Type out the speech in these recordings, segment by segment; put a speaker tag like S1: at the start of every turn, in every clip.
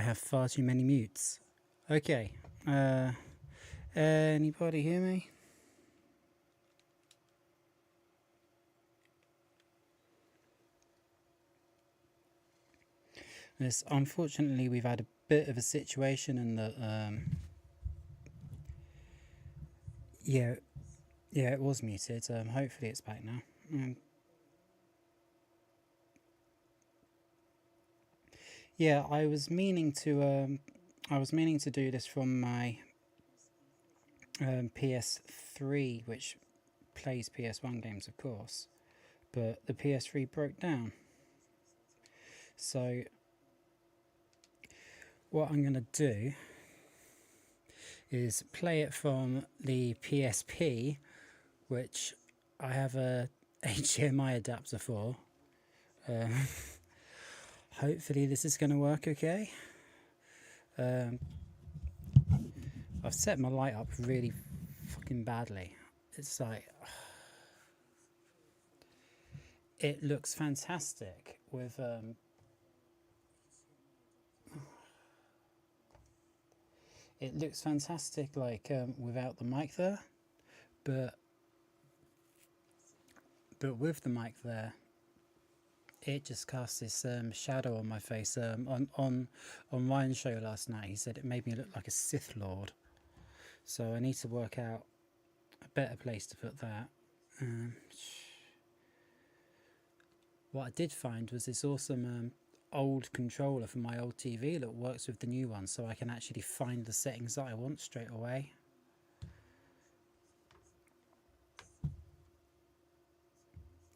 S1: I have far too many mutes. Okay. Anybody hear me? This, unfortunately, we've had a bit of a situation in that, yeah, it was muted. Hopefully it's back now. Yeah, I was meaning to do this from my PS3, which plays PS1 games, of course, but the PS3 broke down. So what I'm gonna do is play it from the PSP, which I have a HDMI adapter for. Hopefully this is going to work okay. I've set my light up really fucking badly. It's like, it looks fantastic with it looks fantastic like without the mic there, but with the mic there, it just casts this shadow on my face. On Ryan's show last night, he said it made me look like a Sith Lord. So I need to work out a better place to put that. What I did find was this awesome old controller from my old TV that works with the new one, so I can actually find the settings that I want straight away.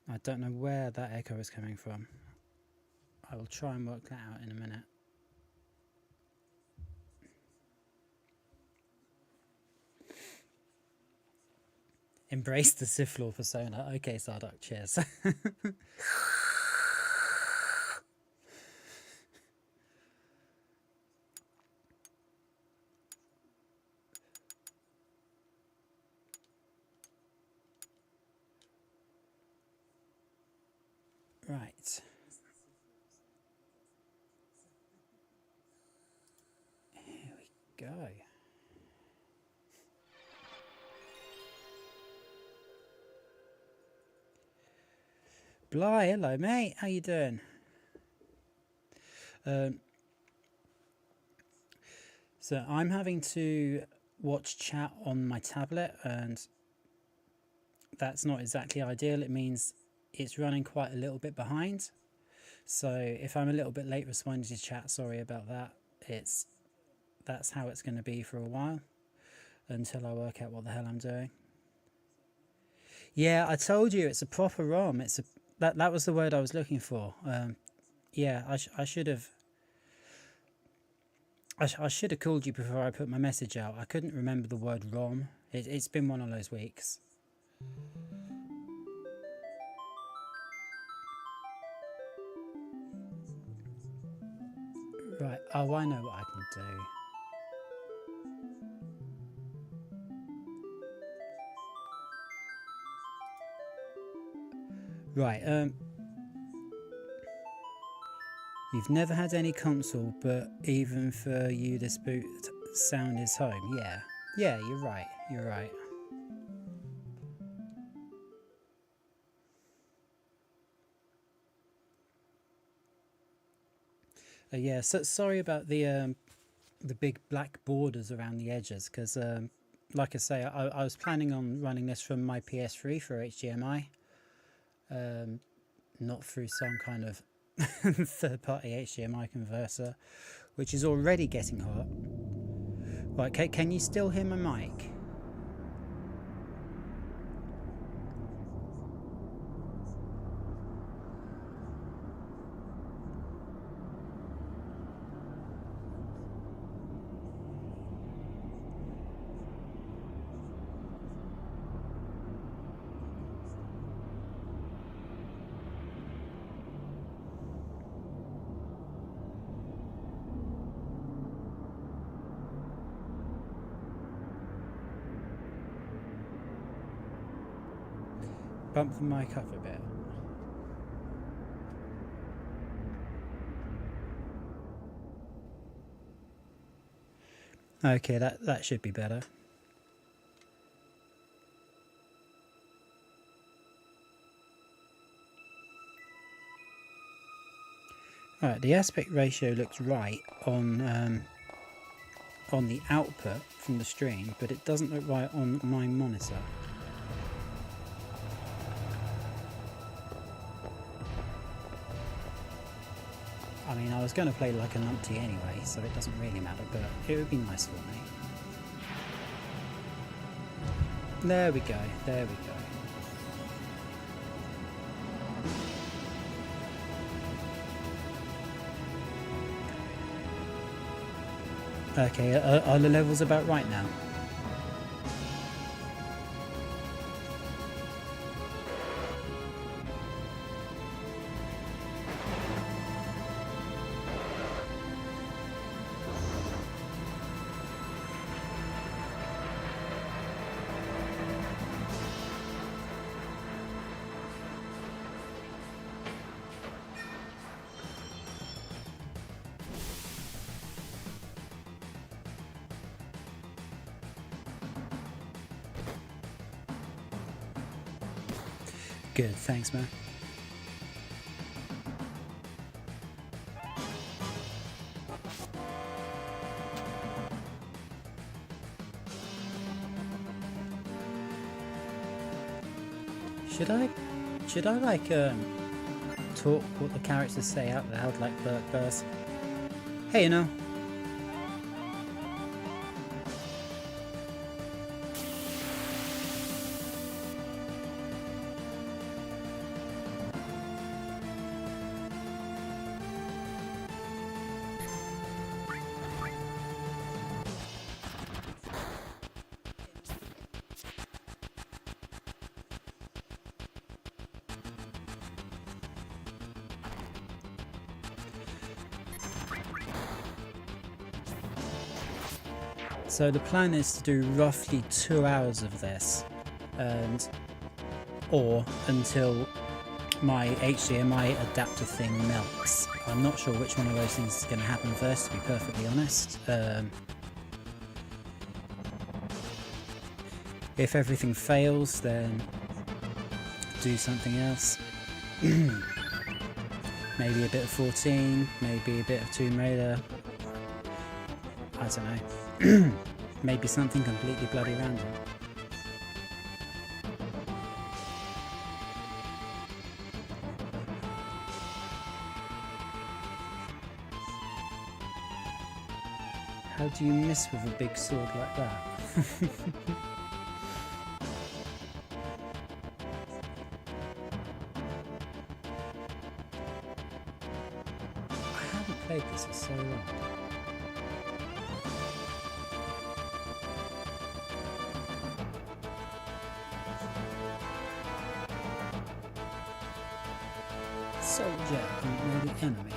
S1: I don't know where that echo is coming from. I will try and work that out in a minute. Embrace the Sith Lord persona. Okay, Sardak, cheers. Right. Here we go. Bly, hello mate, how you doing? So I'm having to watch chat on my tablet, and that's not exactly ideal. It means it's running quite a little bit behind. So if I'm a little bit late responding to chat, sorry about that. That's how it's going to be for a while, until I work out what the hell I'm doing. Yeah, I told you it's a proper ROM. That was the word I was looking for. Yeah, I should have. I should have called you before I put my message out. I couldn't remember the word ROM. It's been one of those weeks. Right. Oh, I know what I can do. Right. You've never had any console, but even for you, this boot sound is home. Yeah. Yeah, you're right. You're right. Yeah. So sorry about the big black borders around the edges, because like I say, I was planning on running this from my PS3 for HDMI, not through some kind of third-party HDMI converter, which is already getting hot. Right, can you still hear my mic? Bump the mic up a bit. Okay, that should be better. Alright, the aspect ratio looks right on the output from the stream, but it doesn't look right on my monitor. I mean, I was going to play like a numpty anyway, so it doesn't really matter, but it would be nice for me. There we go, there we go. Okay, are the levels about right now? Good, thanks, man. Should I like talk what the characters say out loud like Burke does? Hey, you know. So the plan is to do roughly 2 hours of this, or until my HDMI adapter thing melts. I'm not sure which one of those things is going to happen first, to be perfectly honest. If everything fails, then do something else. Maybe a bit of 14, maybe a bit of Tomb Raider. I don't know. Maybe something completely bloody random. How do you miss with a big sword like that? I haven't played this for so long. Soldier and the enemy.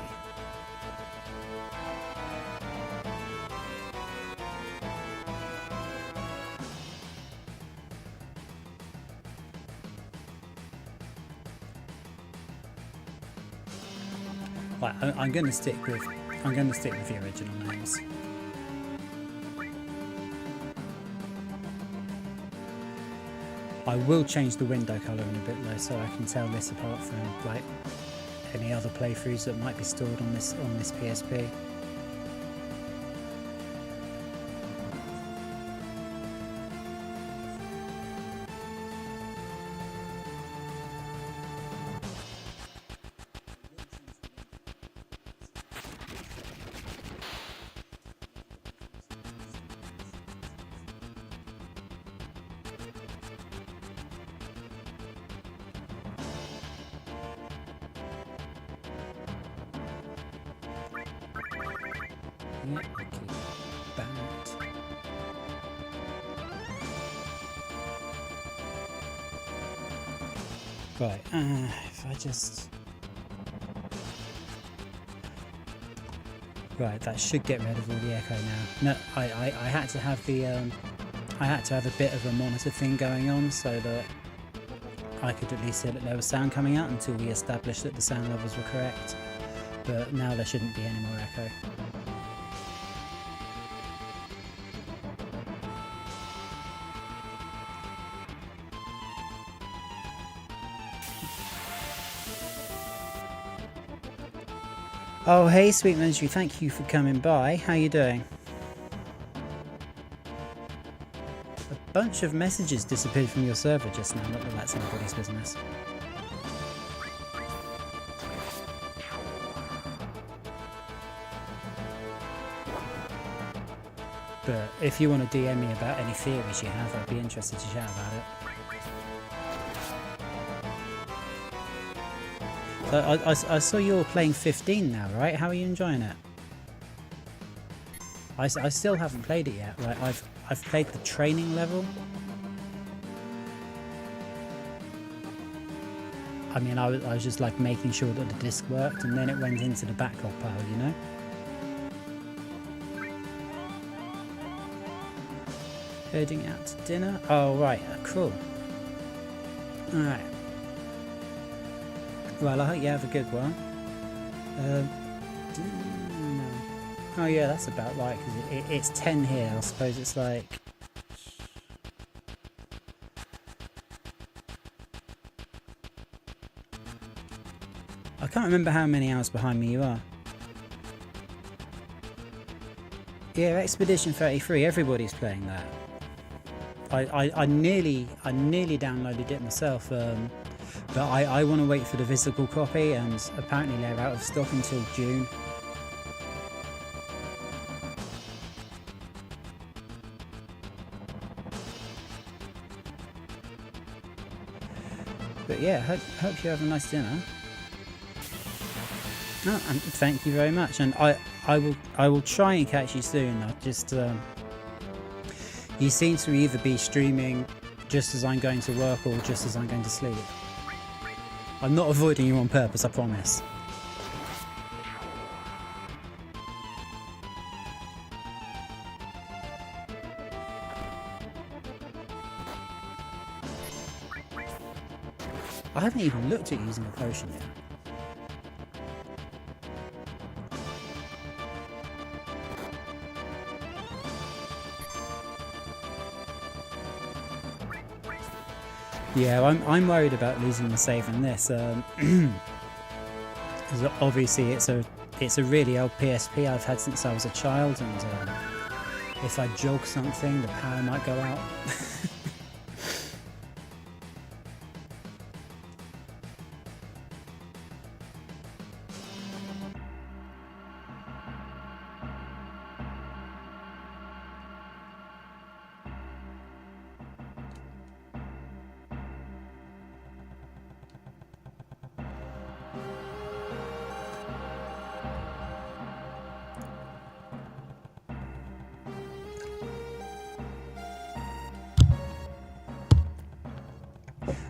S1: Right, I'm going to stick with the original names. I will change the window colour in a bit though, so I can tell this apart from like any other playthroughs that might be stored on this PSP. Yeah, okay, that. Right, if I just... Right, that should get rid of all the echo now. No, I had to have the I had to have a bit of a monitor thing going on so that I could at least hear that there was sound coming out until we established that the sound levels were correct. But now there shouldn't be any more echo. Oh, hey, Sweet Ministry, thank you for coming by. How you doing? A bunch of messages disappeared from your server just now, not that that's anybody's business. But if you want to DM me about any theories you have, I'd be interested to chat about it. So I saw you're playing 15 now, right? How are you enjoying it? I still haven't played it yet. Like I've played the training level. I mean, I was just like making sure that the disc worked, and then it went into the backlog pile, you know? Heading out to dinner? Oh, right, cool. Alright. Well, I hope you have a good one. Oh yeah, that's about right, because it's 10 here. I suppose it's like... I can't remember how many hours behind me you are. Yeah, Expedition 33, everybody's playing that. I nearly downloaded it myself, but I want to wait for the physical copy, and apparently they're out of stock until June. But yeah, hope you have a nice dinner. Oh, and thank you very much, and I will try and catch you soon. I just you seem to either be streaming just as I'm going to work or just as I'm going to sleep. I'm not avoiding you on purpose, I promise. I haven't even looked at using a potion yet. Yeah, I'm worried about losing the save in this. Because obviously it's a really old PSP I've had since I was a child, and if I jog something, the power might go out.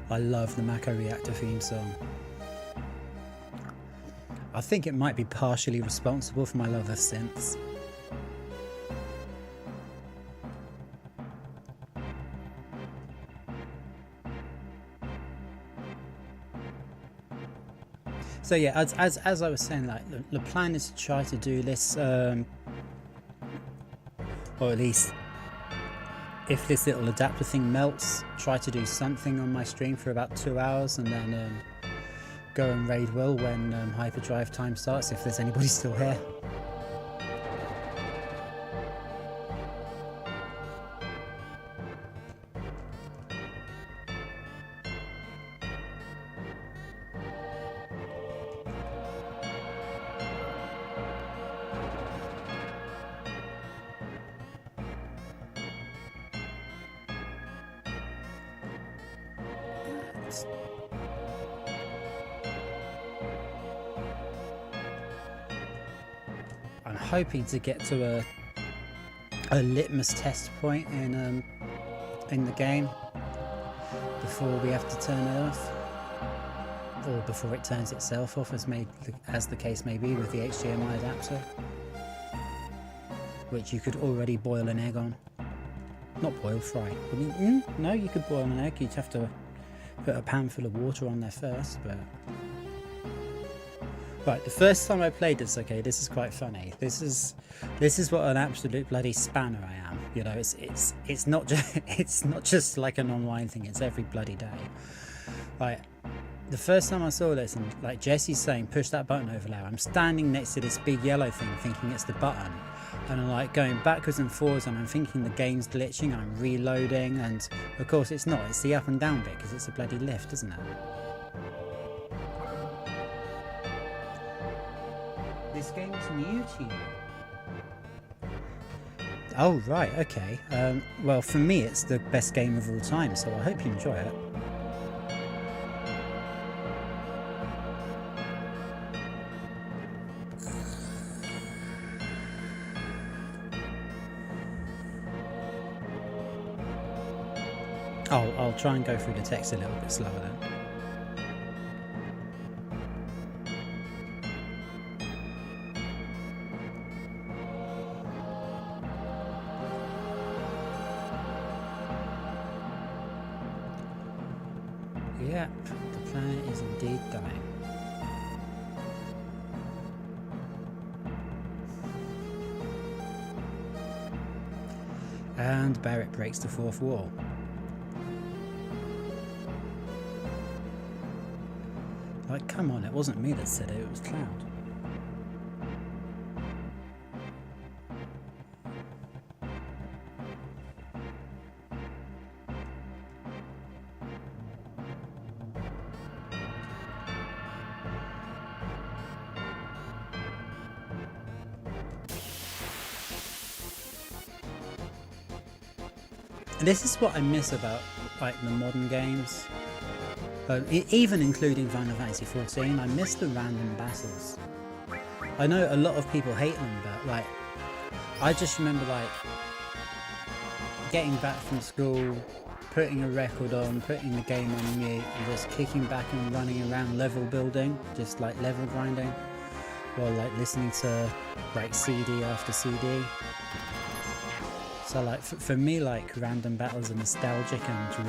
S1: I love the Mako Reactor theme song. I think it might be partially responsible for my love of synths. So yeah, as I was saying, like the plan is to try to do this, or at least if this little adapter thing melts, try to do something on my stream for about 2 hours, and then go and raid Will when hyperdrive time starts, if there's anybody still here. I'm hoping to get to a litmus test point in the game before we have to turn it off, or before it turns itself off, as the case may be with the HDMI adapter, which you could already boil an egg on. Not boil, fry. I mean, no, you could boil an egg. You'd have to put a pan full of water on there first, but... Right, the first time I played this, okay, this is quite funny. This is what an absolute bloody spanner I am. You know, it's not just like an online thing. It's every bloody day. Right, the first time I saw this, and like Jesse's saying, push that button over there, I'm standing next to this big yellow thing thinking it's the button. And I'm like going backwards and forwards, and I'm thinking the game's glitching, I'm reloading, and of course it's not, it's the up and down bit because it's a bloody lift, isn't it? This game's new to you. Oh right, okay. Well, for me it's the best game of all time, so I hope you enjoy it. I'll try and go through the text a little bit slower then. Yep, the planet is indeed dying. And Barrett breaks the fourth wall. Like, come on, it wasn't me that said it, it was Cloud. This is what I miss about like the modern games. Even including Final Fantasy XIV, I miss the random battles. I know a lot of people hate them, but like, I just remember like getting back from school, putting a record on, putting the game on mute, and just kicking back and running around level building, just like level grinding, while like listening to like CD after CD. So like for me, like random battles are nostalgic and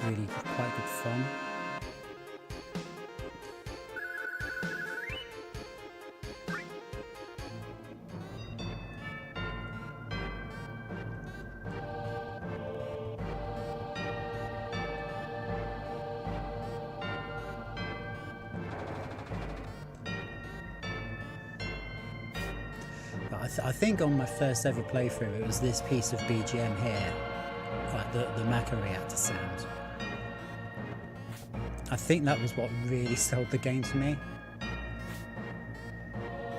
S1: really quite good fun. I think on my first ever playthrough it was this piece of BGM here, like the Mecha Reactor sound. I think that was what really sold the game to me.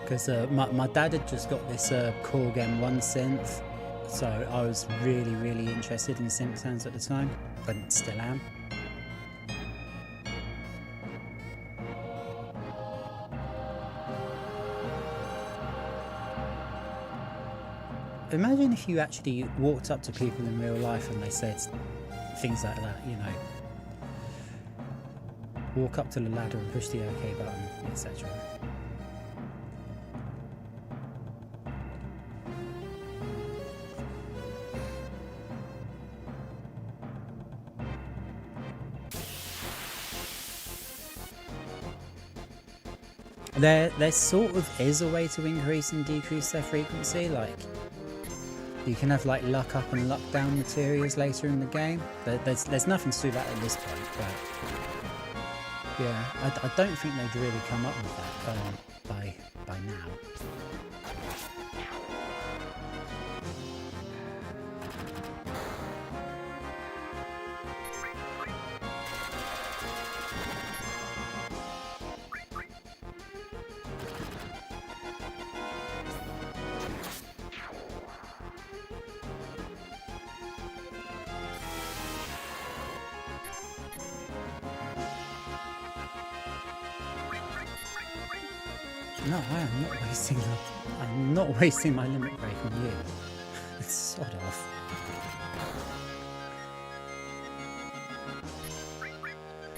S1: Because my dad had just got this Korg M1 synth, so I was really interested in synth sounds at the time, but still am. Imagine if you actually walked up to people in real life and they said things like that, you know, walk up to the ladder and push the OK button, etc. There sort of is a way to increase and decrease their frequency, like you can have like luck up and luck down materials later in the game. There's nothing to do that at this point, but yeah, I don't think they'd really come up with that by now. No, I'm not wasting my limit break on you. Sod off.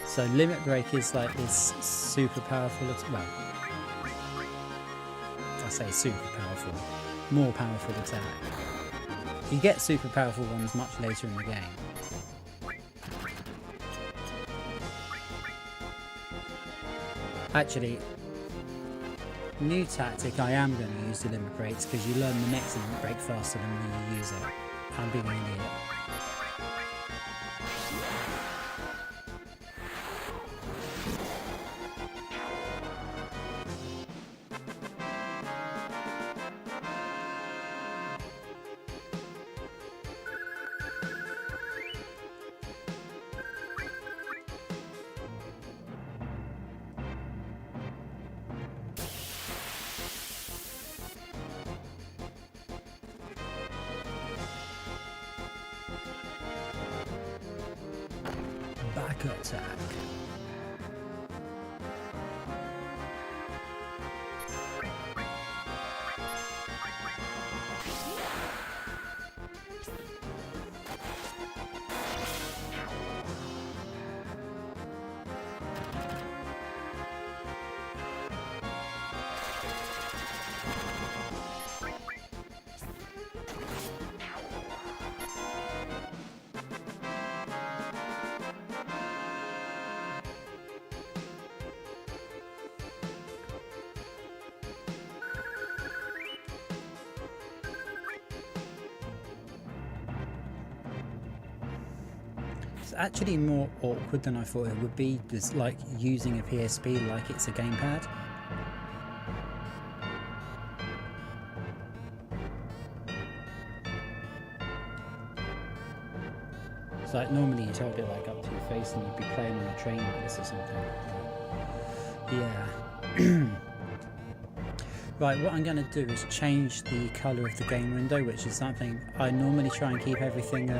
S1: So limit break is like this super powerful, well, I say super powerful, more powerful attack. You get super powerful ones much later in the game. Actually, new tactic, I am going to use the limit breaks because you learn the next limit break faster than when you use it. I'm being an idiot. Back attack. It's actually more awkward than I thought it would be, just like using a PSP like it's a gamepad. It's like normally you'd hold it like up to your face and you'd be playing on a train like this or something. Yeah. Right, what I'm going to do is change the colour of the game window, which is something I normally try and keep everything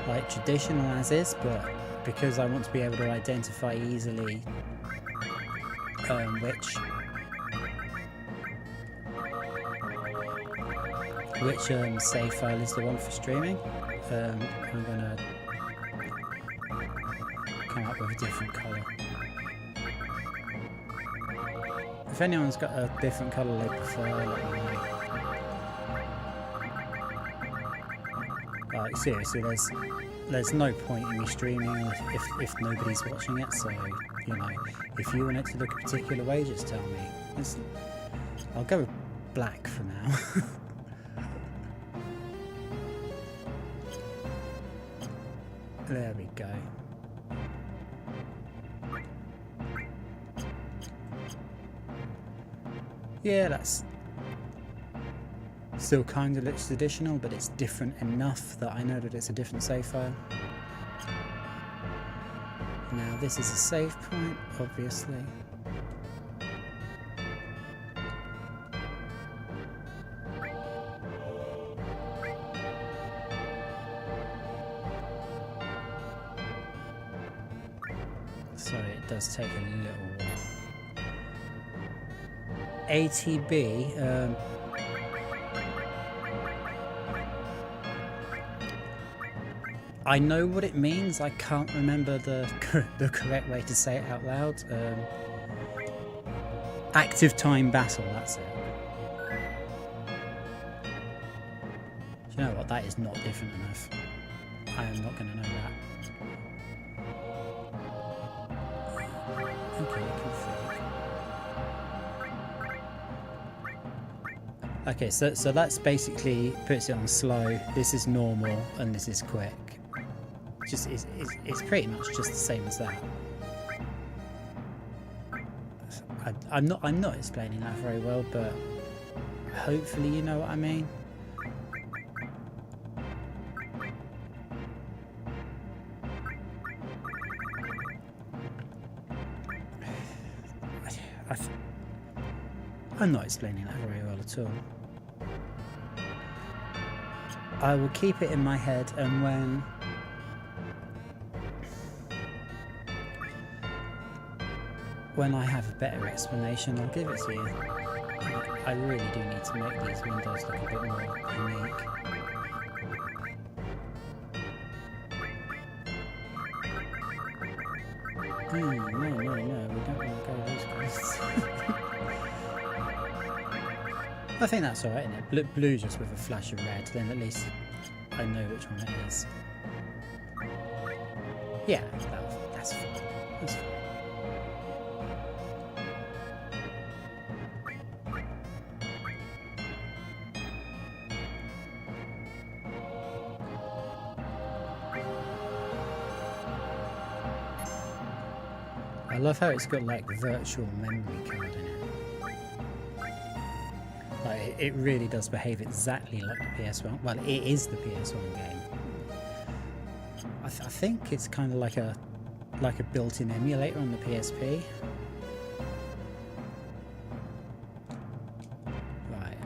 S1: like traditional as is, but because I want to be able to identify easily which save file is the one for streaming, I'm going to come up with a different colour. If anyone's got a different colour they prefer, let me know. Like seriously, there's no point in me streaming if nobody's watching it, so you know, if you want it to look a particular way, just tell me. I'll go with black for now. There we go. Yeah, that's still kind of looks traditional, but it's different enough that I know that it's a different save file. Now this is a save point, obviously. Sorry, it does take a little while. ATB, I know what it means, I can't remember the correct way to say it out loud. Active time battle, that's it. Do you know what, that is not different enough. I am not going to know that. Okay, config. Okay, so that's basically puts it on slow. This is normal and this is quick. Just it's pretty much just the same as that. I'm not explaining that very well, but hopefully you know what I mean. I'm not explaining that very well at all. I will keep it in my head, and when I have a better explanation, I'll give it to you. I really do need to make these windows look a bit more unique. No, we don't want to go those guys. I think that's alright, isn't it? Blue just with a flash of red, then at least I know which one it is. Yeah, that's fine. That's fine. I love how it's got like virtual memory card in it. Like it really does behave exactly like the PS1. Well, it is the PS1 game. I think it's kind of like a built-in emulator on the PSP. Right.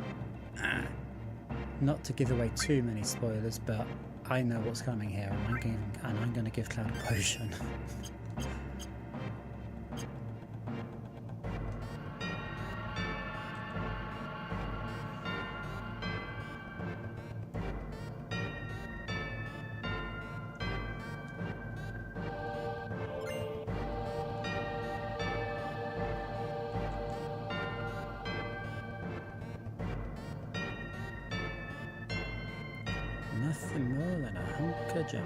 S1: Not to give away too many spoilers, but I know what's coming here, and I'm going to give Cloud a potion. Nothing more than a hunk of junk.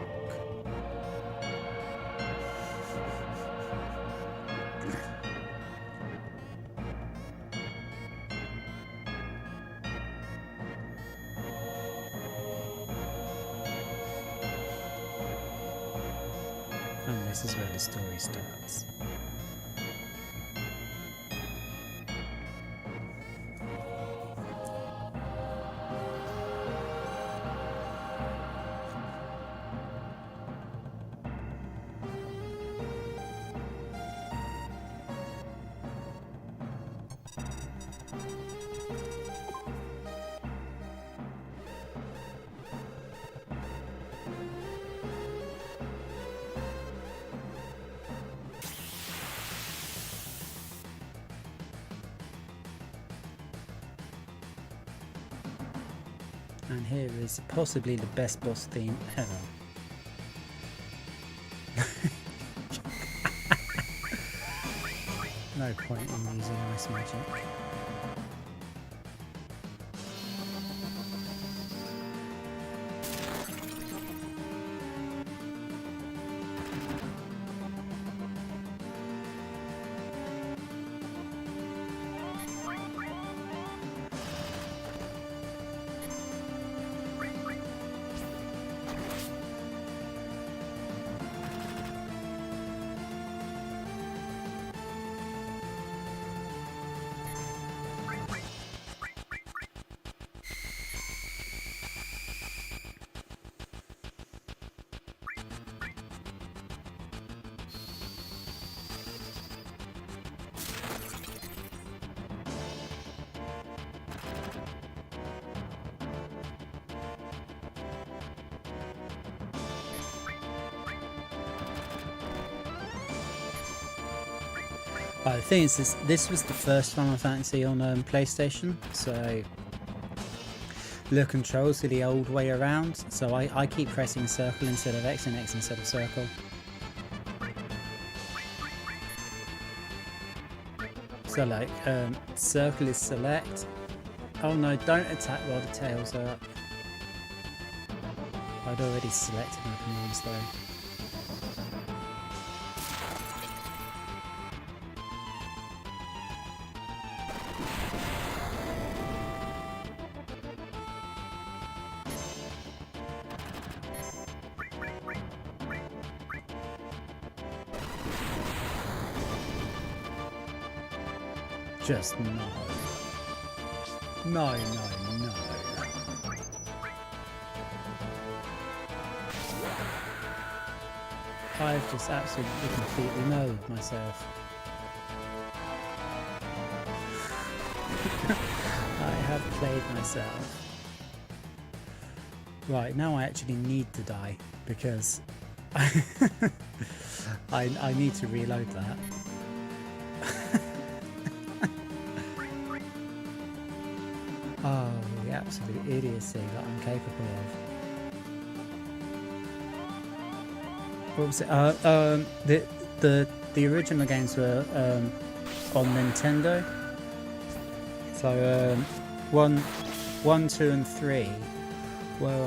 S1: And this is where the story starts. And here is possibly the best boss theme ever. No point in using ice magic. The thing is, this was the first Final Fantasy on PlayStation, so the controls are the old way around, so I keep pressing circle instead of X and X instead of circle. So like, circle is select. Oh no, don't attack while the tails are up. I'd already selected my commands though. Just no. No, no, no. I've just absolutely completely murdered myself. I have played myself. Right, now I actually need to die because I need to reload that. Oh, the absolute idiocy that I'm capable of. What was it? The original games were on Nintendo. So 1, 2 and 3 were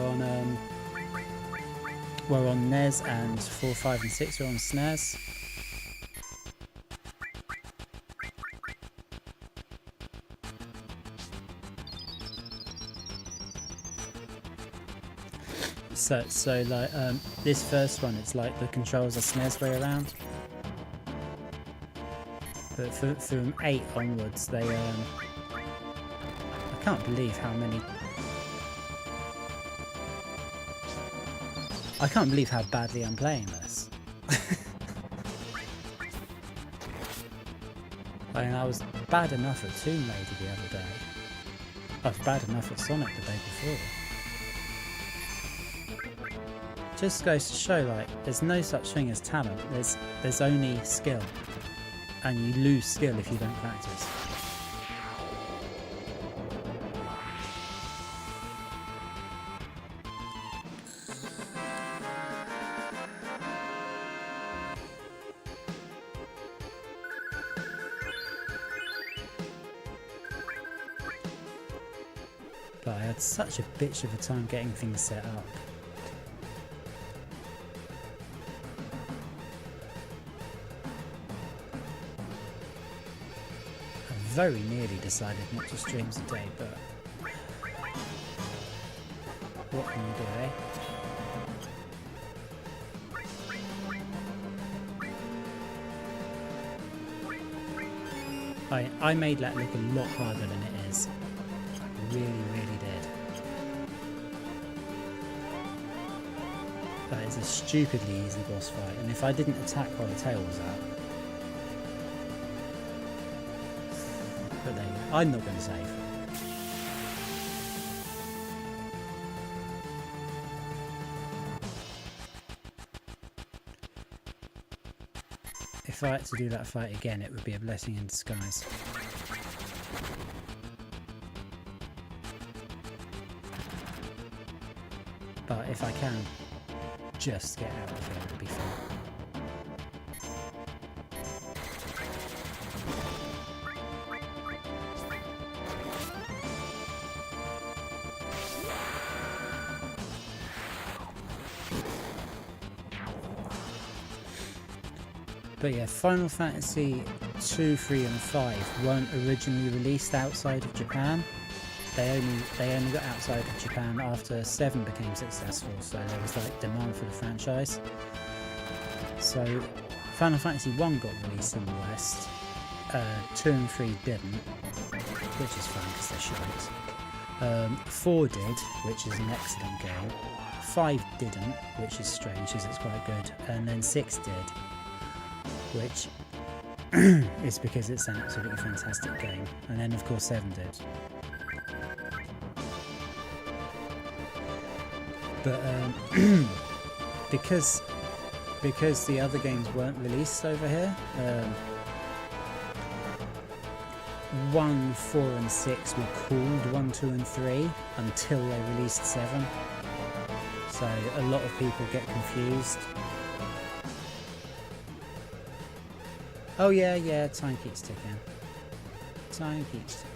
S1: on NES, and 4, 5 and 6 were on SNES. So like this first one, it's like the controls are SNES way around, but from 8 onwards, they I can't believe how many. I can't believe how badly I'm playing this. I mean, I was bad enough at Tomb Raider the other day. I was bad enough at Sonic the day before. just goes to show, like, there's no such thing as talent. There's only skill, and you lose skill if you don't practice. But I had such a bitch of a time getting things set up. I very nearly decided not to stream today, but what can you do, eh? I made that look a lot harder than it is. Really did. That is a stupidly easy boss fight, and if I didn't attack while the tail was out. But there you go. I'm not going to save. If I had to do that fight again, it would be a blessing in disguise. But if I can just get out of here, it'll be fun. But yeah, Final Fantasy 2, 3 and 5 weren't originally released outside of Japan. They only got outside of Japan after 7 became successful, so there was like demand for the franchise. So Final Fantasy 1 got released in the West, 2 and 3 didn't, which is fine because they're shite. 4 did, which is an excellent game. 5 didn't, which is strange because it's quite good, and then 6 did, which is because it's an absolutely fantastic game, and then of course 7 did. But because the other games weren't released over here, 1, 4 and 6 were called 1, 2 and 3 until they released 7. So a lot of people get confused. Oh yeah, time keeps ticking. Time keeps ticking.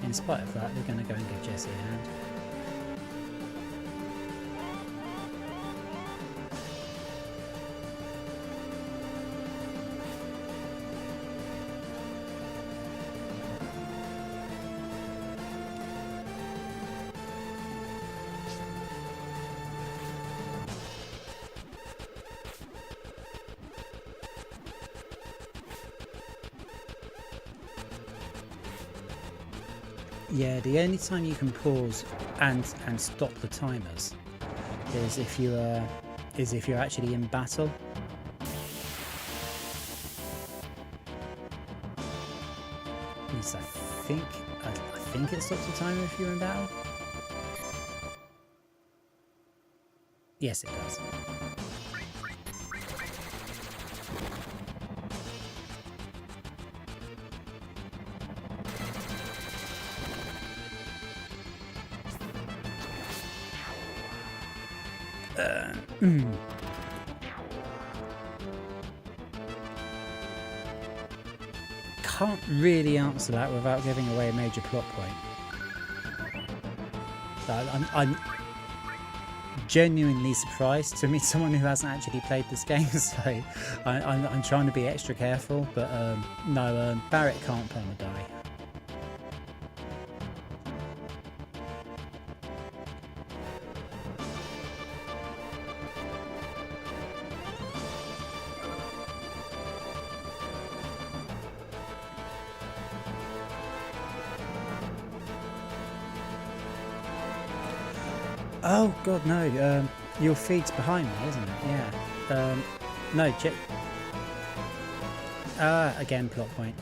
S1: In spite of that, we're going to go and give Jessie a hand. Yeah, the only time you can pause and stop the timers is if you're actually in battle. At least I think it stops the timer if you're in battle. Yes, it does. Can't really answer that without giving away a major plot point. I'm genuinely surprised to meet someone who hasn't actually played this game, so I'm trying to be extra careful. But no, Barrett can't perma die. Oh god, no, your feed's behind me, isn't it? Yeah. No, again, plot point.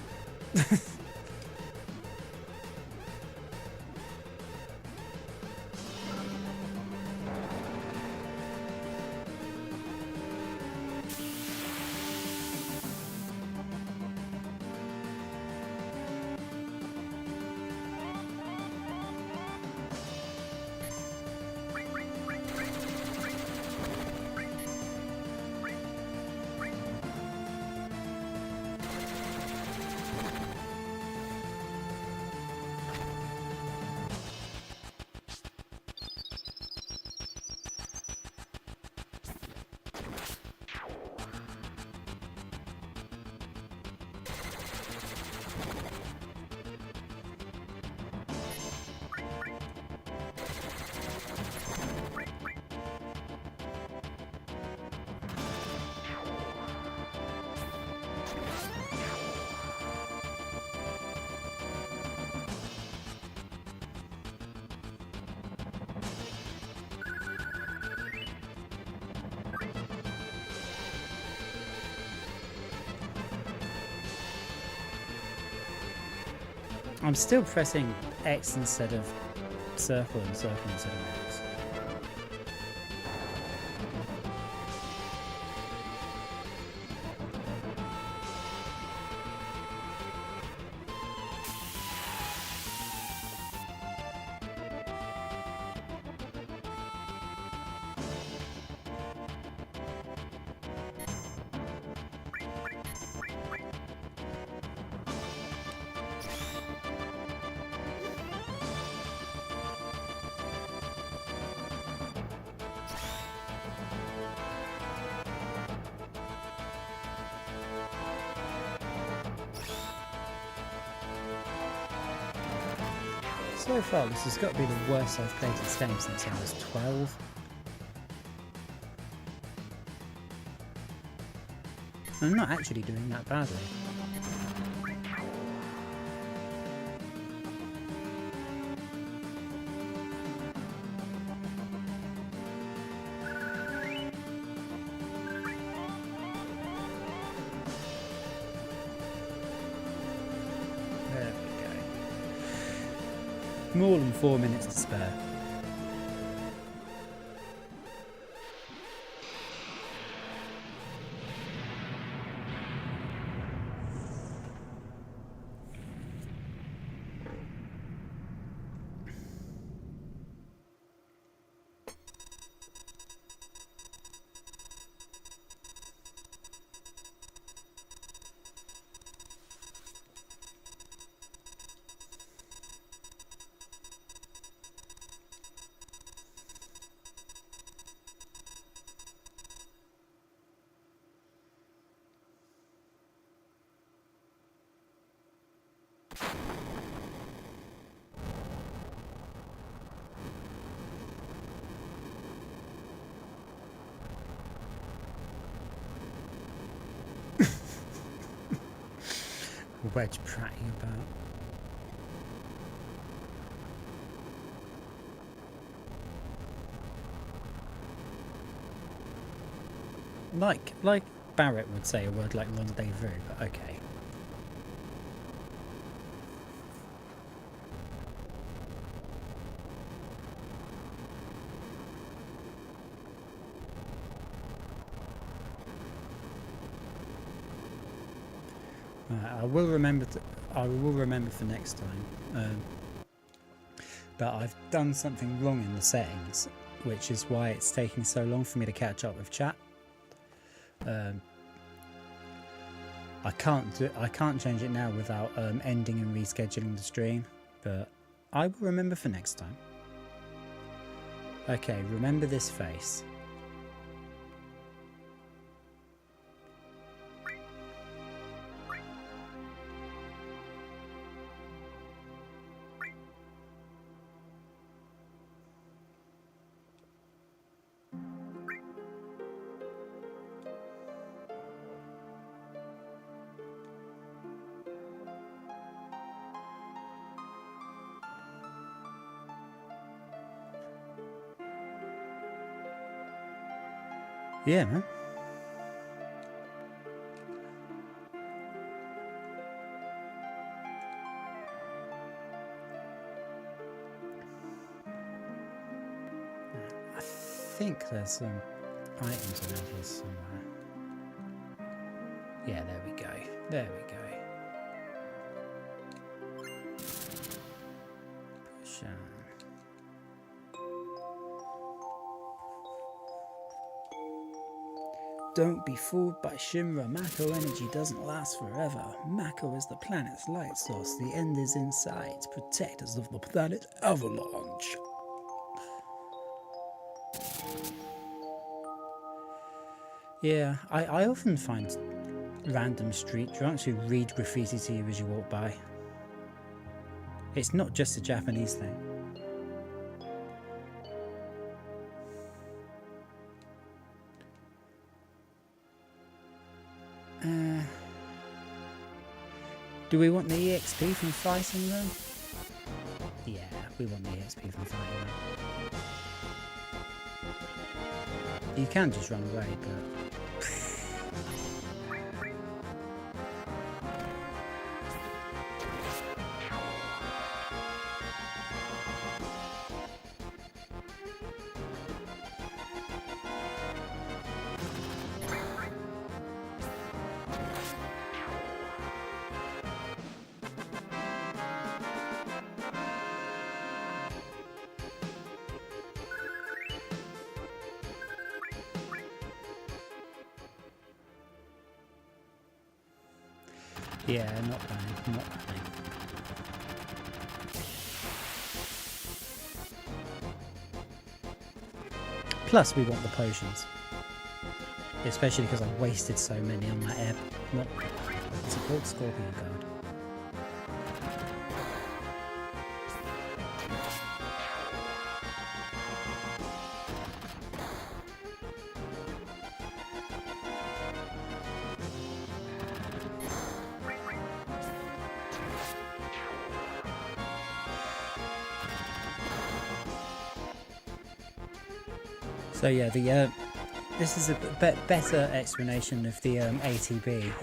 S1: I'm still pressing X instead of circle and circle instead of X. So far, this has got to be the worst I've played this game since I was 12. I'm not actually doing that badly. More than 4 minutes to spare. Wedge prattling about. Like Barrett would say a word like rendezvous, but okay. I will remember. I will remember for next time. But I've done something wrong in the settings, which is why it's taking so long for me to catch up with chat. I can't change it now without ending and rescheduling the stream, but I will remember for next time. Okay, remember this face. Yeah, man. I think there's some items around here somewhere. Yeah, there we go. There we go. Push on. Don't be fooled by Shinra. Mako energy doesn't last forever. Mako is the planet's light source. The end is in sight. Protectors of the planet Avalanche. Yeah, I often find random street drunks who read graffiti to you as you walk by. It's not just a Japanese thing. Do we want the EXP from fighting them? Yeah, we want the EXP from fighting them. You can just run away, but... Yeah, not planning, not planning. Plus, we want the potions. Especially because I wasted so many on that air. Not support Scorpion card. So yeah, the this is a better explanation of the ATB.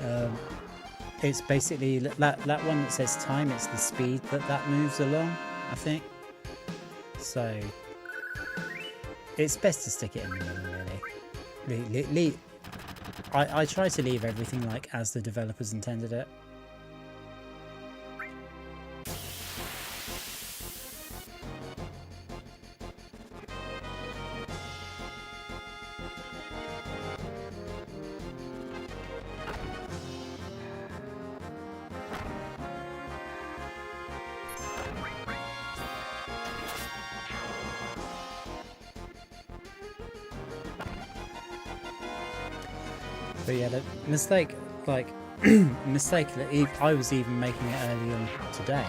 S1: It's basically that one that says time. It's the speed that moves along, I think. So it's best to stick it in the middle, really. I try to leave everything like as the developers intended it. But yeah, the mistake, like, mistake that I was even making it early on today,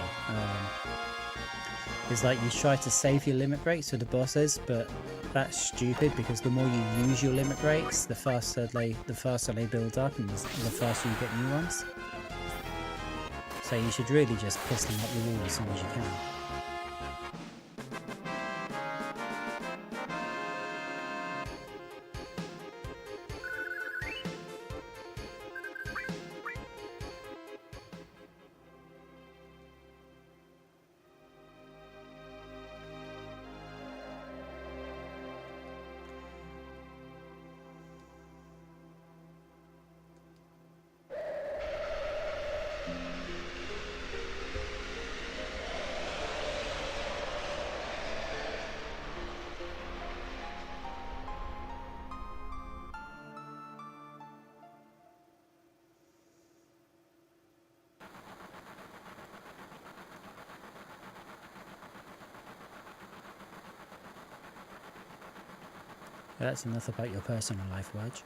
S1: is like you try to save your limit breaks for the bosses, but that's stupid because the more you use your limit breaks, the faster they build up and the faster you get new ones. So you should really just piss them up the wall as soon as you can. That's enough about your personal life, Wedge.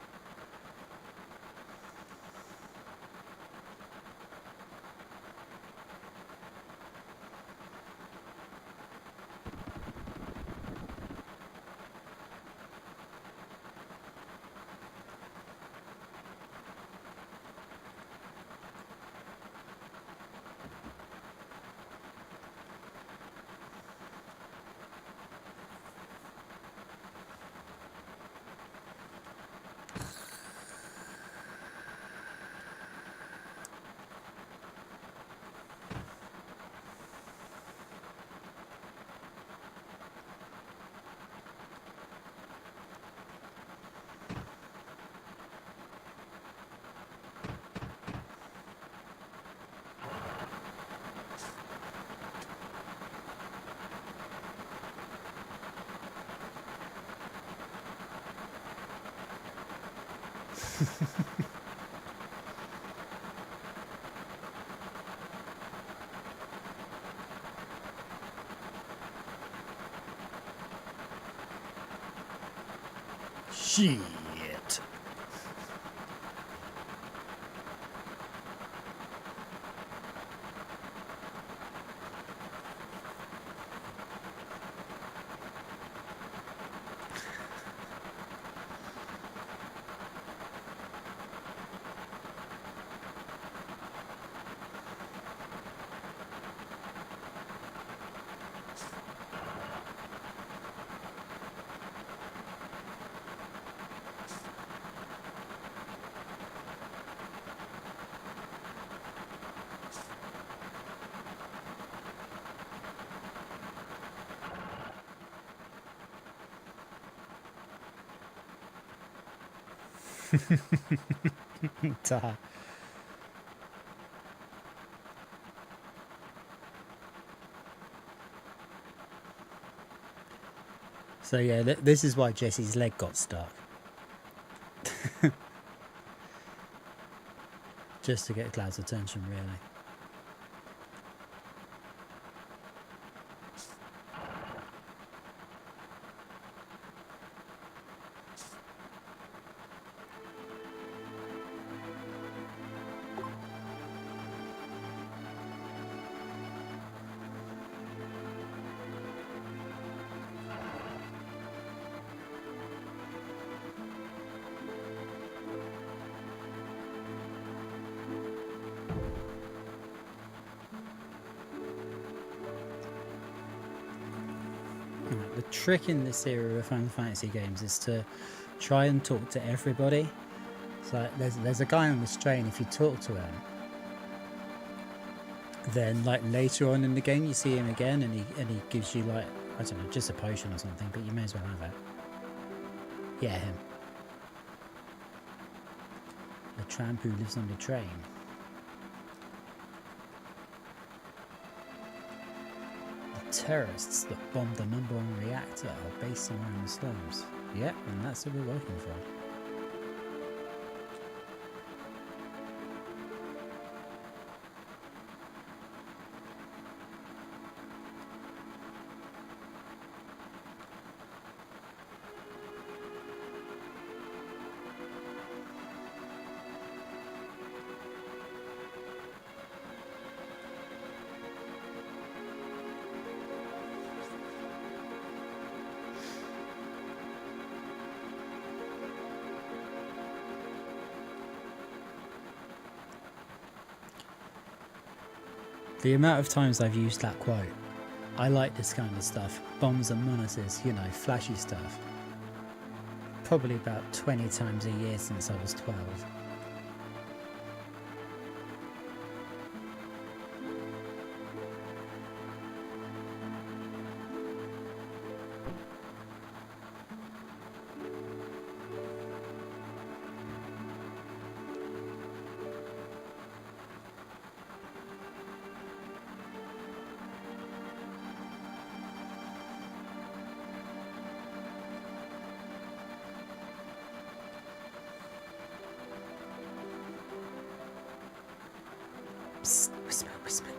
S1: Shit. So yeah, this is why Jesse's leg got stuck. just to get Cloud's attention, really. The trick in this era of Final Fantasy games is to try and talk to everybody. So there's a guy on this train. If you talk to him, then like later on in the game you see him again, and he gives you like, I don't know, just a potion or something, but you may as well have it. Yeah, him. The tramp who lives on the train. Terrorists that bombed the #1 reactor are based somewhere in the slums. Yep, and that's what we're working for. The amount of times I've used that quote, I like this kind of stuff, bombs and monitors, you know, flashy stuff. Probably about 20 times a year since I was 12. Psst, whisper, whisper.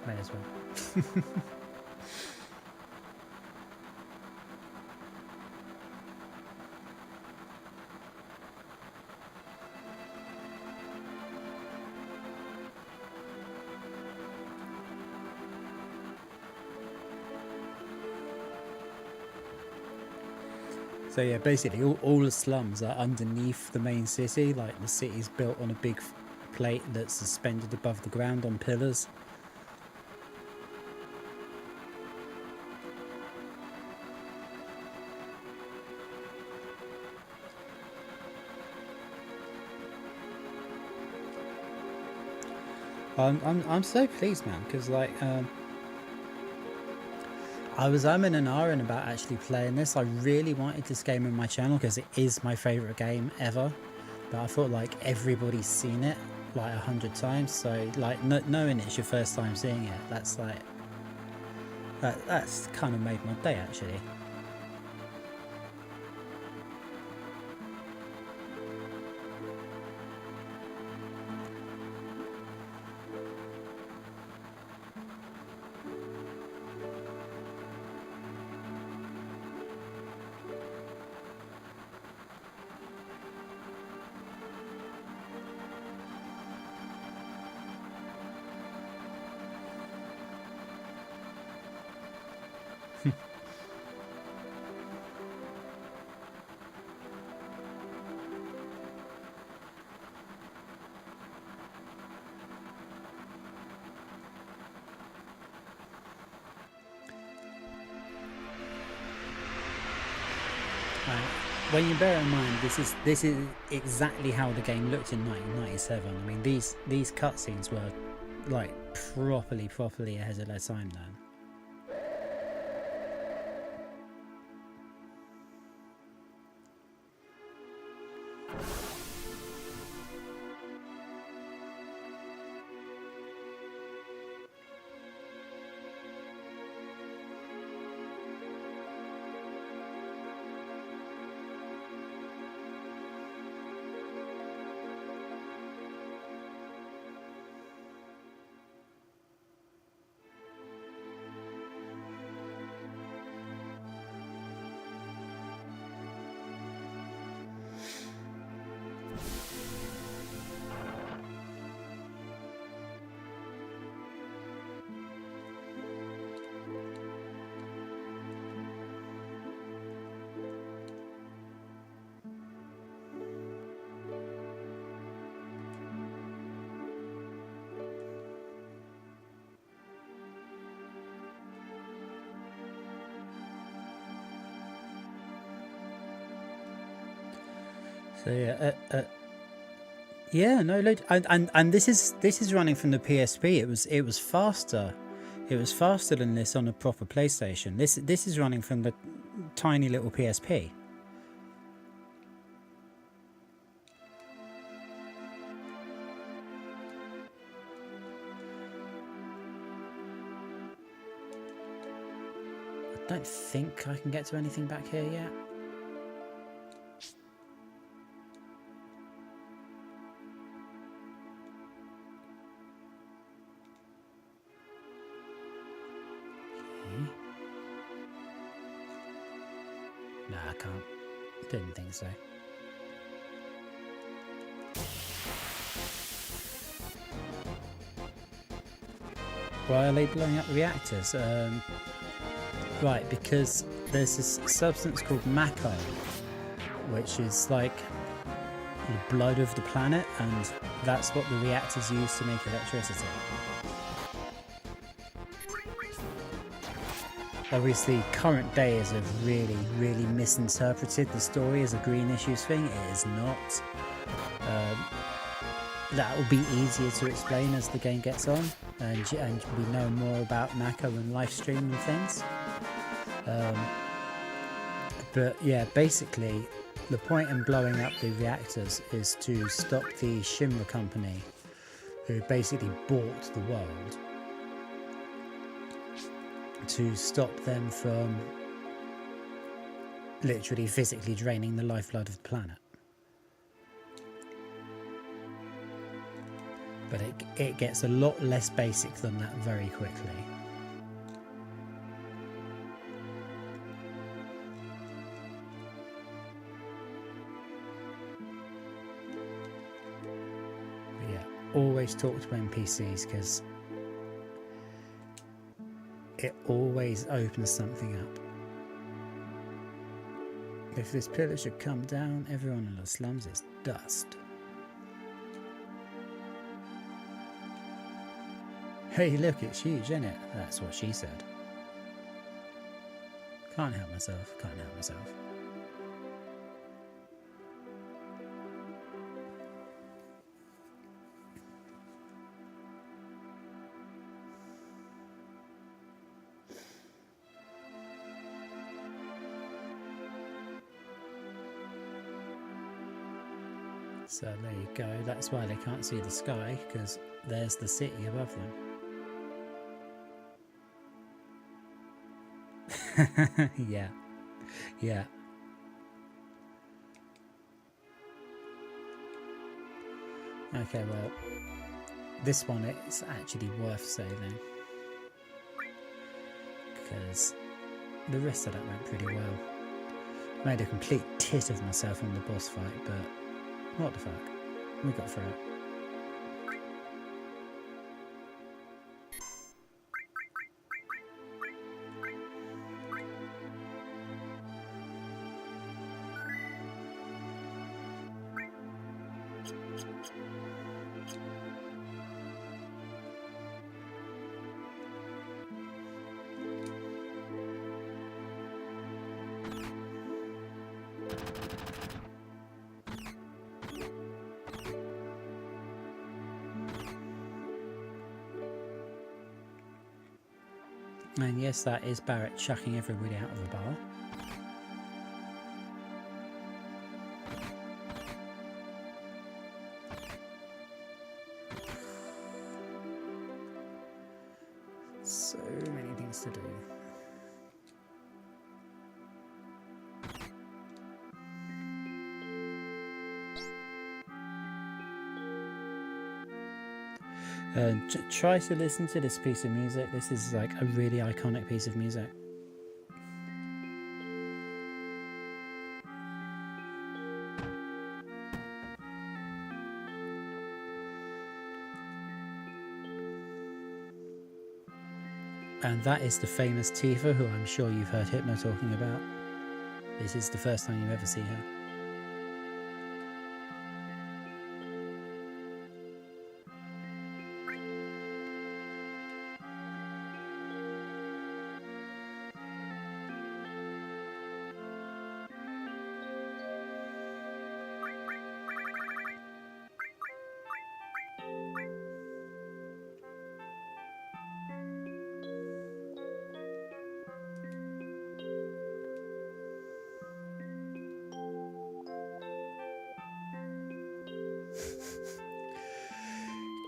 S1: May as well. So yeah, basically all the slums are underneath the main city. Like the city's built on a big plate that's suspended above the ground on pillars. I'm so pleased, man, because like I was umming and ahhing about actually playing this. I really wanted this game on my channel because it is my favourite game ever. But I thought like everybody's seen it like 100 times. So like knowing it's your first time seeing it, that's like, that's kind of made my day actually. When you bear in mind this is exactly how the game looked in 1997. I mean these cutscenes were like properly ahead of their time then. So yeah, no, and this is running from the PSP. It was faster. It was faster than this on a proper PlayStation. This is running from the tiny little PSP. I don't think I can get to anything back here yet. No, I can't. Didn't think so. Why are they blowing up the reactors? Right, because there's this substance called Mako, which is like the blood of the planet, and that's what the reactors use to make electricity. Obviously, current dayers have really misinterpreted the story as a green issues thing. It is not. That will be easier to explain as the game gets on, and we know more about Mako and Livestream and things. But yeah, basically, the point in blowing up the reactors is to stop the Shinra company, who basically bought the world, to stop them from literally physically draining the lifeblood of the planet. But it gets a lot less basic than that very quickly. But yeah, always talk to NPCs because it always opens something up. If this pillar should come down, everyone in the slums is dust. Hey, look, it's huge, isn't it? That's what she said. Can't help myself, can't help myself. So there you go, that's why they can't see the sky, because there's the city above them. Yeah, yeah. Okay, well, this one it's actually worth saving, because the rest of that went pretty well. Made a complete tit of myself on the boss fight, but what the fuck, we got through it. And yes, that is Barrett chucking everybody out of the bar. So many things to do. Try to listen to this piece of music. This is like a really iconic piece of music. And that is the famous Tifa, who I'm sure you've heard Hypno talking about. This is the first time you ever see her.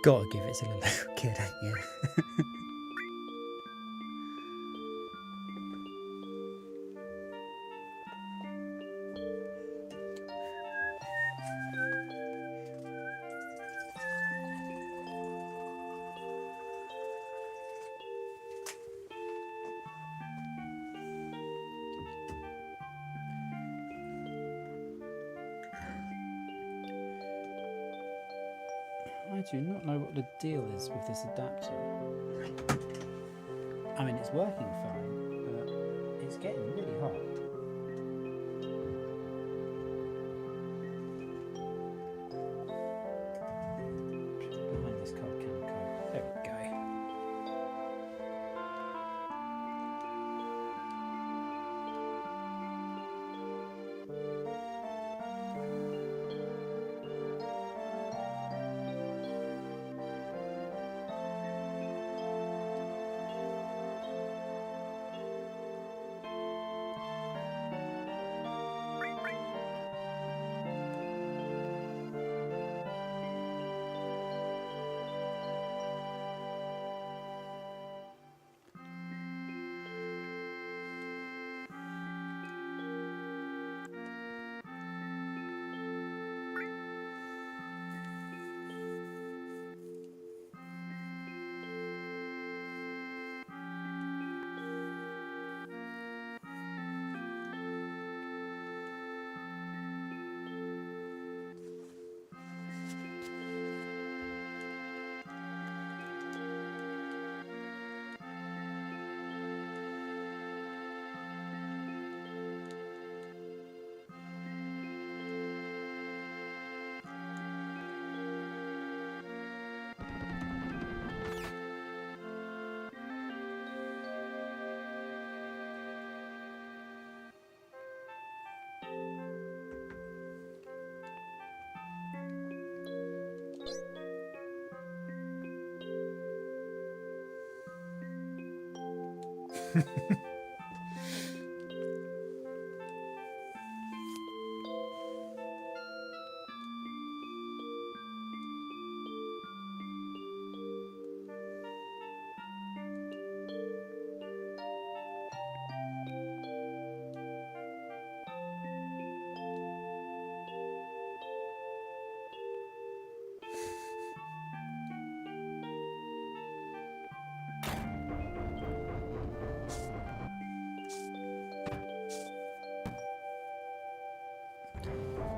S1: Gotta give it to the little kid, ain't you? I do not know what the deal is with this adapter. I mean, it's working fine, but it's getting really hot. Behind this cold chemical. There we go.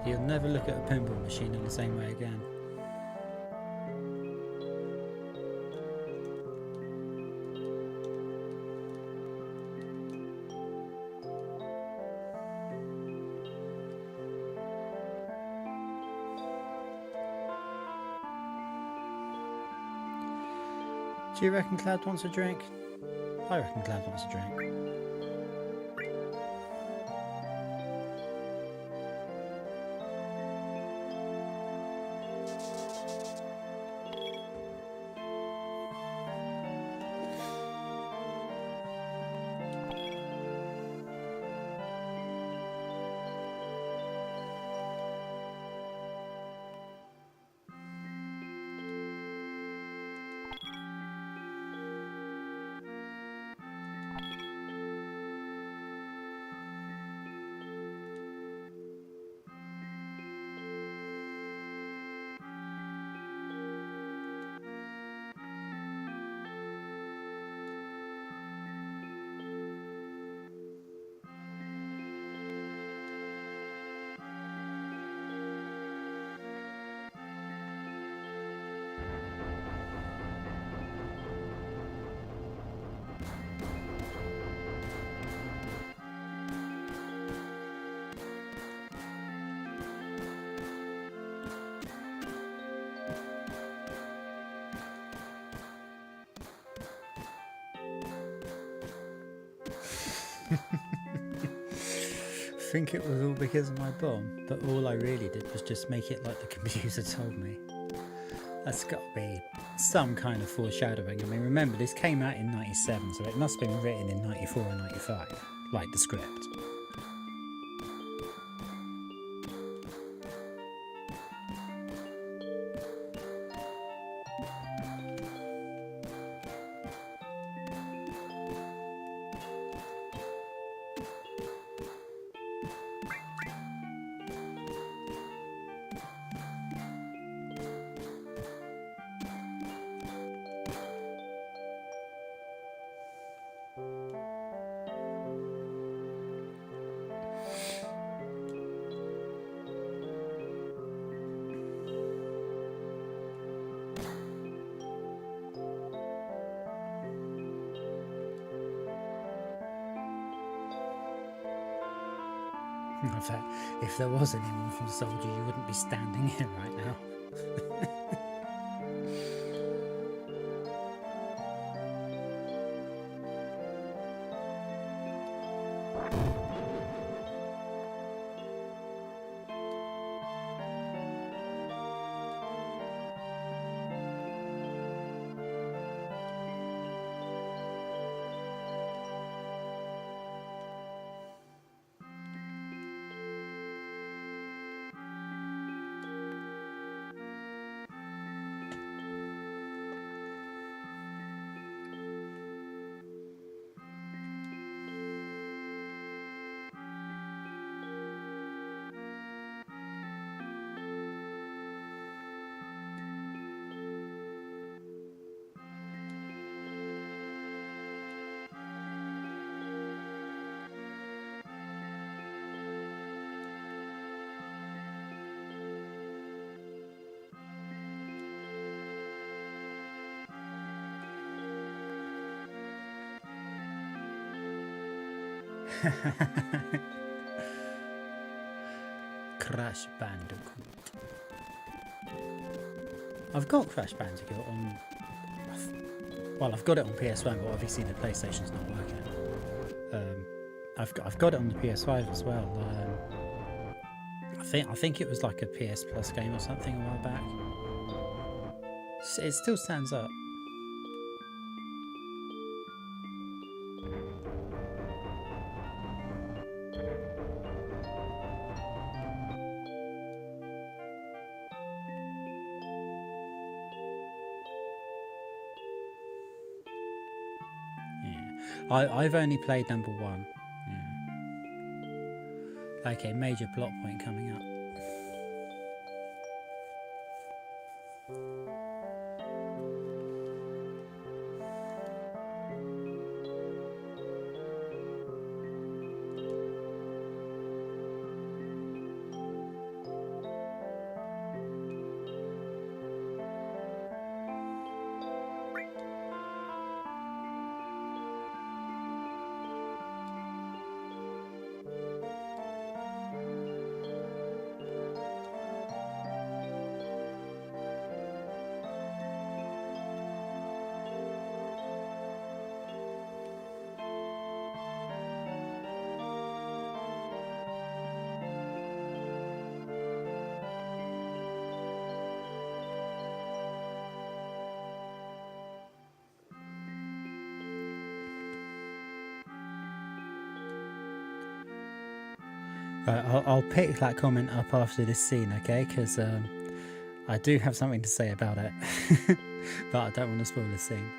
S1: You'll never look at a pinball machine in the same way again. Do you reckon Cloud wants a drink? I reckon Cloud wants a drink. I think it was all because of my bomb, but all I really did was just make it like the computer told me. That's got to be some kind of foreshadowing. I mean, remember, this came out in 97, so it must have been written in 94 or 95, like the script. In fact, if there was anyone from Soldier, you wouldn't be standing here right now. Crash Bandicoot. I've got Crash Bandicoot on... Well, I've got it on PS1, but obviously the PlayStation's not working. I've got it on the PS5 as well. I think it was like a PS Plus game or something a while back. It still stands up. I've only played number 1. Yeah. Okay, major plot point coming up. Right, I'll pick that comment up after this scene, okay? Because I do have something to say about it, but I don't want to spoil the scene.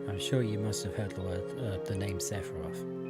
S1: I'm sure you must have heard the word, the name Sephiroth.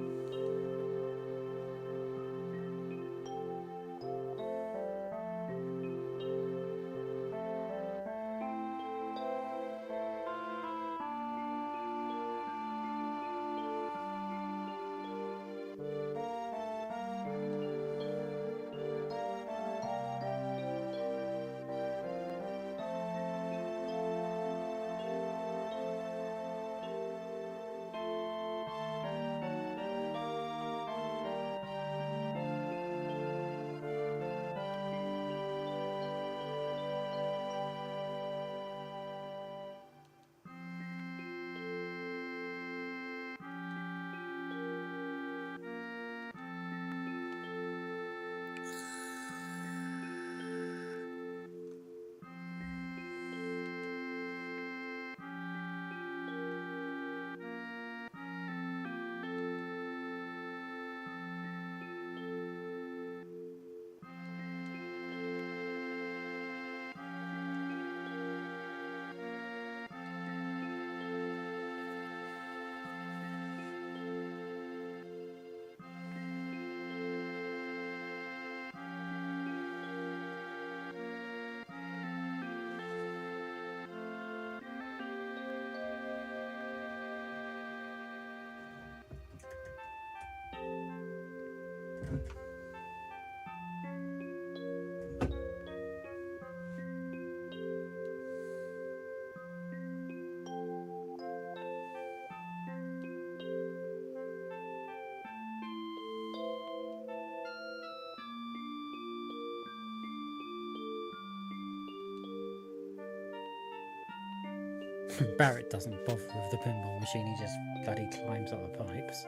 S1: Barrett doesn't bother with the pinball machine, he just bloody climbs up the pipes.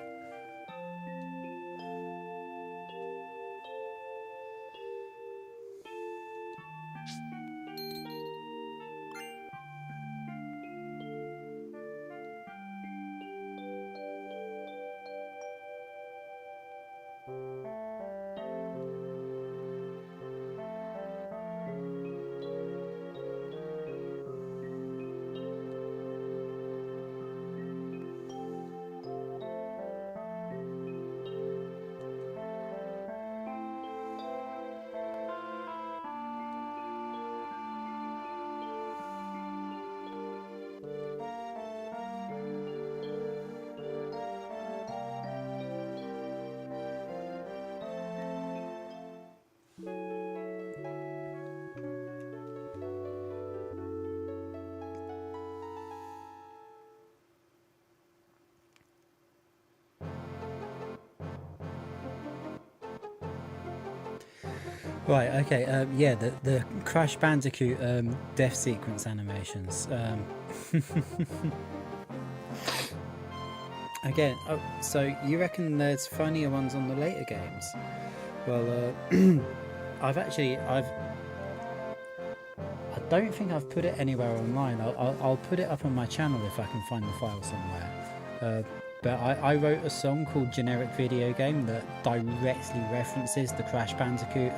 S1: Right, okay, yeah, the Crash Bandicoot death sequence animations. Again, oh, so you reckon there's funnier ones on the later games? Well, I don't think I've put it anywhere online. I'll put it up on my channel if I can find the file somewhere. But I wrote a song called Generic Video Game that directly references the Crash Bandicoot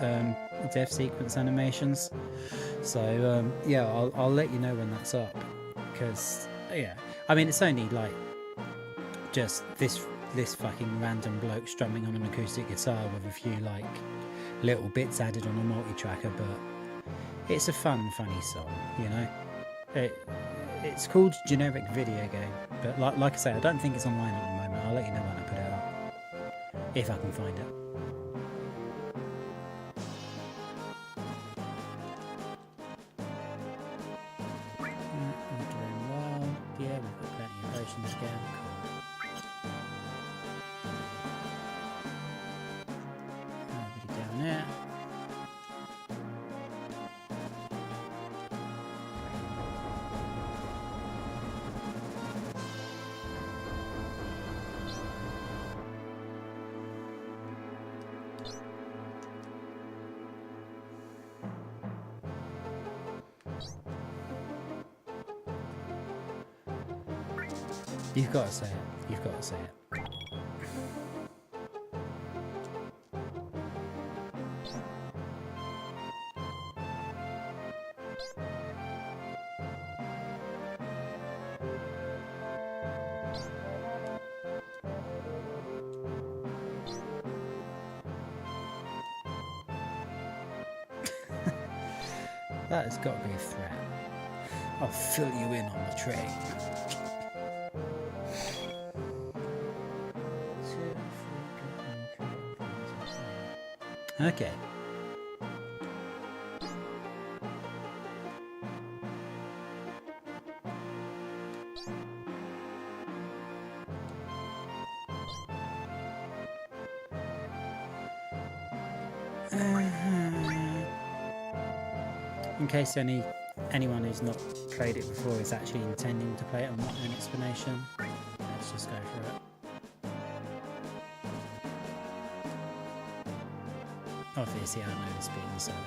S1: death sequence animations. So yeah, I'll let you know when that's up. Because yeah, I mean it's only like just this fucking random bloke strumming on an acoustic guitar with a few like little bits added on a multi-tracker, but it's a funny song, you know. It's called Generic Video Game, but like I say, I don't think it's online at the moment. I'll let you know when I put it up, if I can find it. We're doing well. Yeah, we've got plenty of potions again. Cool. Nobody down there. You've got to say it. You've got to say it. That has got to be a threat. I'll fill you in on the train. Okay. In case anyone who's not played it before is actually intending to play it and not an explanation, let's just go for it. Obviously, I know this being sold out.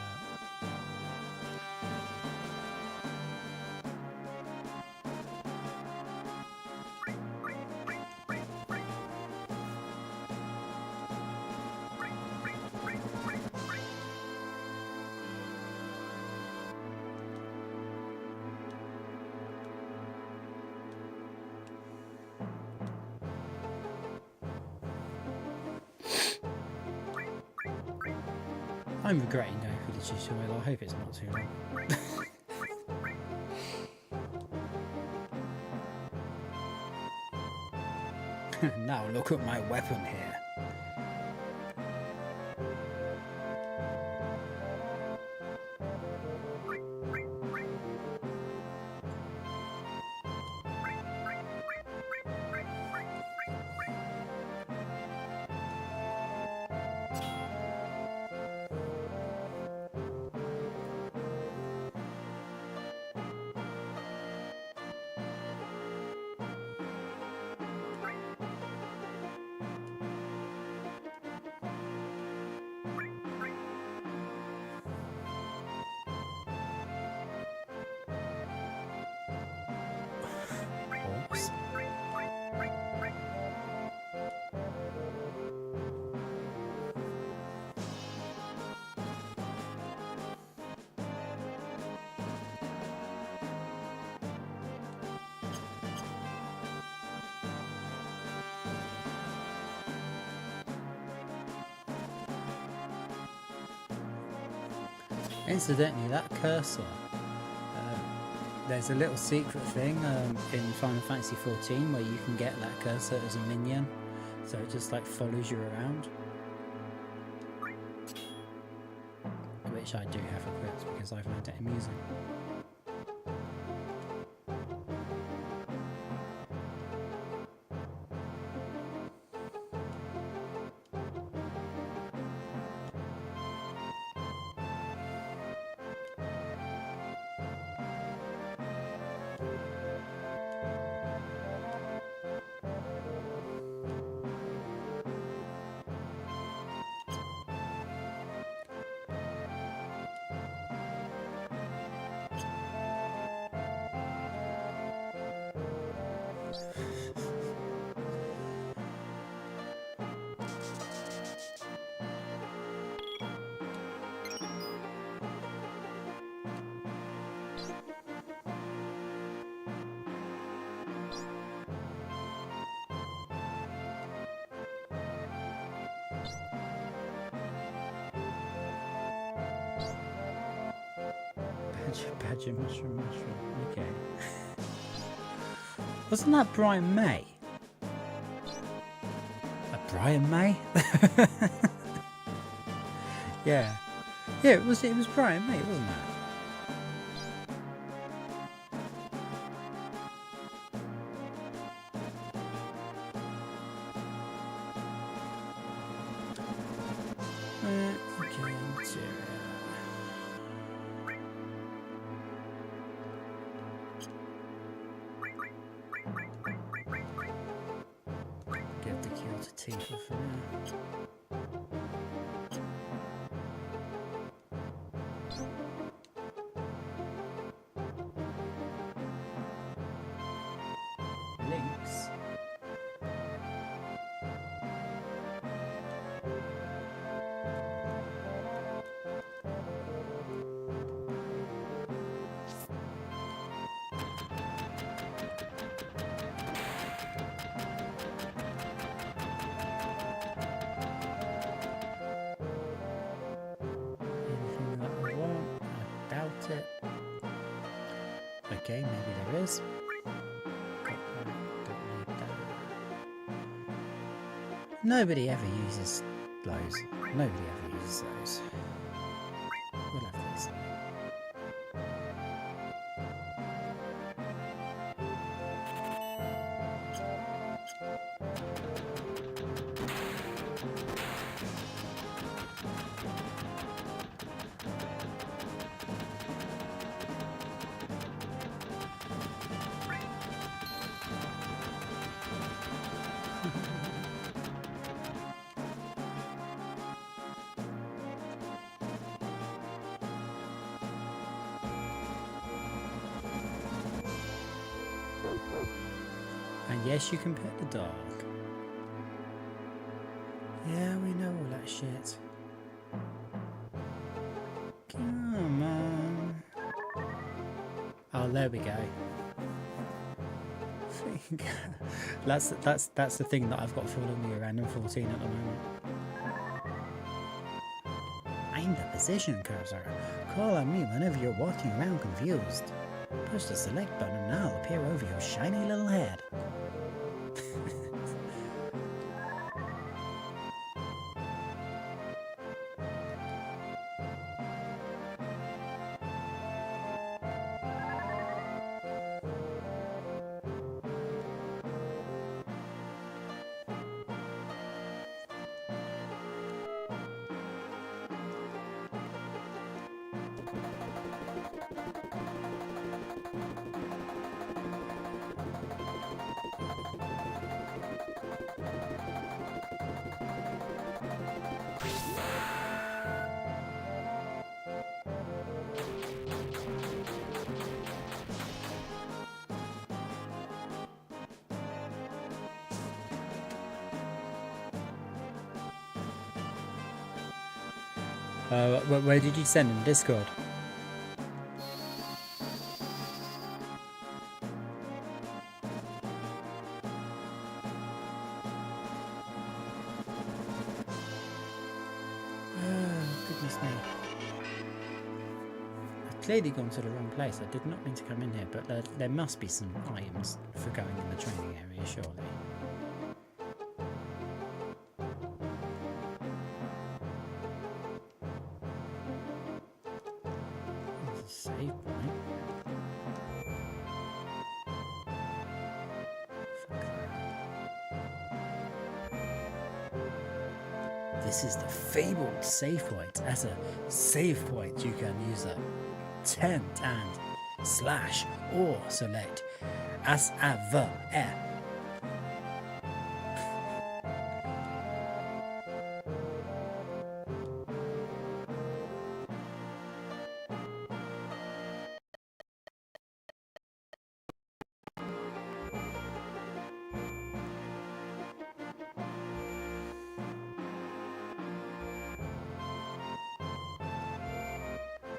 S1: I'm regretting going through the tutorial. I hope it's not too long. Now look at my weapon here. Oops. Incidentally, that cursor, there's a little secret thing in Final Fantasy XIV where you can get that cursor as a minion, so it just like follows you around, which I do have equipped because I find it amusing. Badger, mushroom. Okay. Wasn't that Brian May? Brian May? Yeah. Yeah, it was Brian May, wasn't it? Okay, interior. Give the key to Tifa for now. Links. Anything that I want? I doubt it. Okay, maybe there is. Don't need that. Nobody ever uses those. Nobody ever uses those. We'll have these. And yes, you can pet the dog. Yeah, we know all that shit. Come on. Oh, there we go. That's the thing that I've got following me around in 14 at the moment. Aim the position cursor. Call on me whenever you're walking around confused. Push the select button and I'll appear over your shiny little head. Where did you send him? Discord? Oh, goodness me. I've clearly gone to the wrong place. I did not mean to come in here, but there must be some items for going in the training area, surely. There's a save point. This is the fabled save point. As a save point, you can use a tent and slash or select as a v e.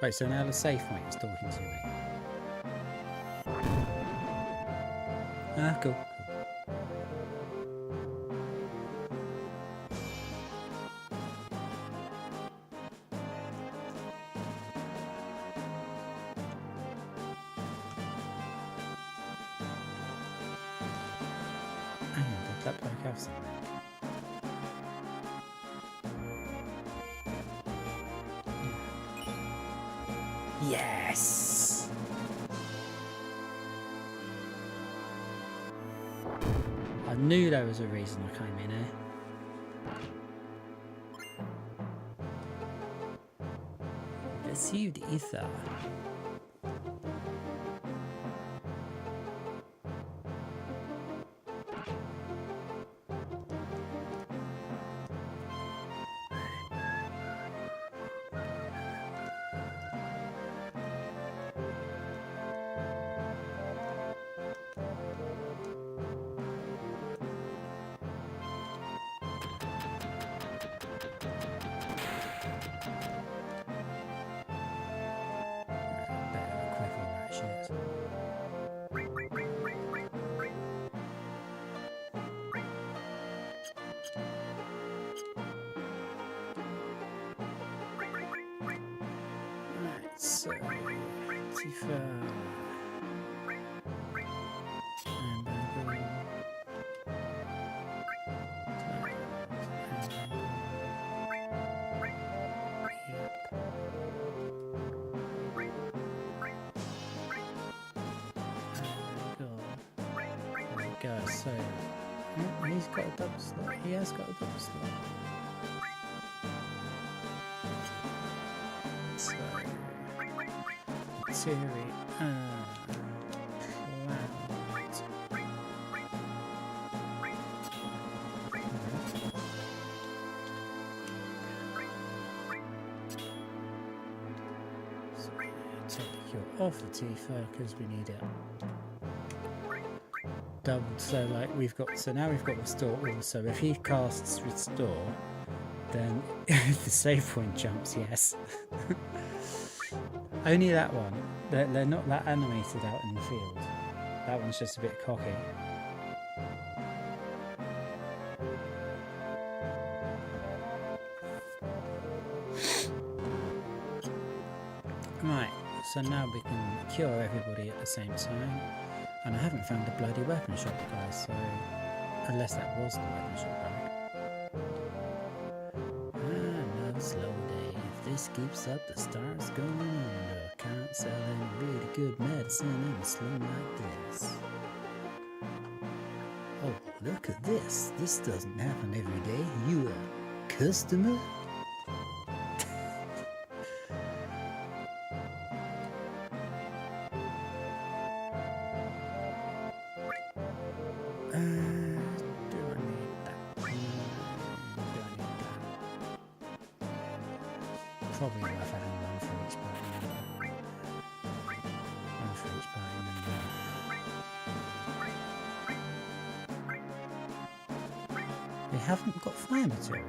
S1: Wait, so now the safe point is talking to me. Ah, cool. Hang on, did that bloke have something? Yes! I knew there was a reason I came in here. Received ether. So, Tifa. There we go, so he's got a double slot. He has got a double slot. So Theory so take your off the Tifa because we need it doubled. So like we've got, so now we've got restore also. If he casts restore, then if the save point jumps, yes. Only that one. They're not that animated out in the field. That one's just a bit cocky. Right, so now we can cure everybody at the same time. And I haven't found the bloody weapon shop, guys, so unless that was the weapon shop, right? Another slow day. If this keeps up, the star's going under. Can't sell any really good medicine in a slum like this. Oh, look at this. This doesn't happen every day. You a customer? Probably worth having one for each party member. One for each party member. We haven't got fire materia.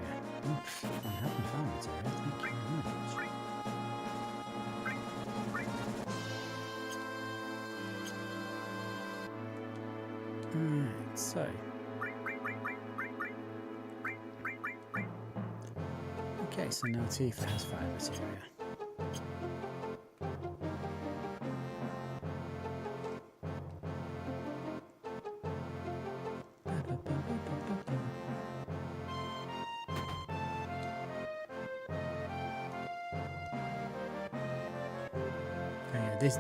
S1: Oops, I haven't fire materia, thank you very much. Alright, so okay, so now Tifa has fire materia.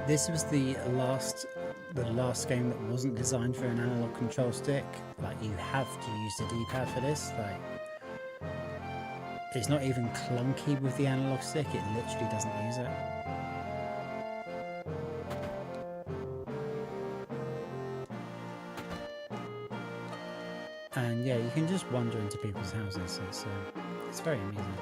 S1: This was the last game that wasn't designed for an analog control stick. Like, you have to use the D-pad for this. Like, it's not even clunky with the analog stick, it literally doesn't use it. And yeah, you can just wander into people's houses, so it's very amusing.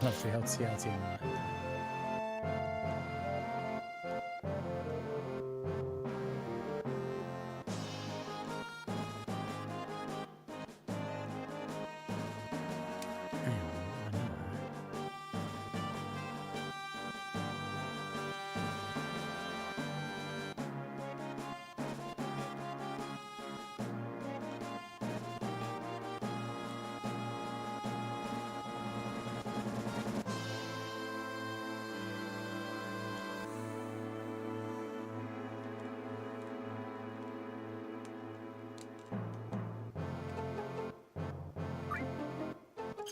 S1: Love the old CRT in that.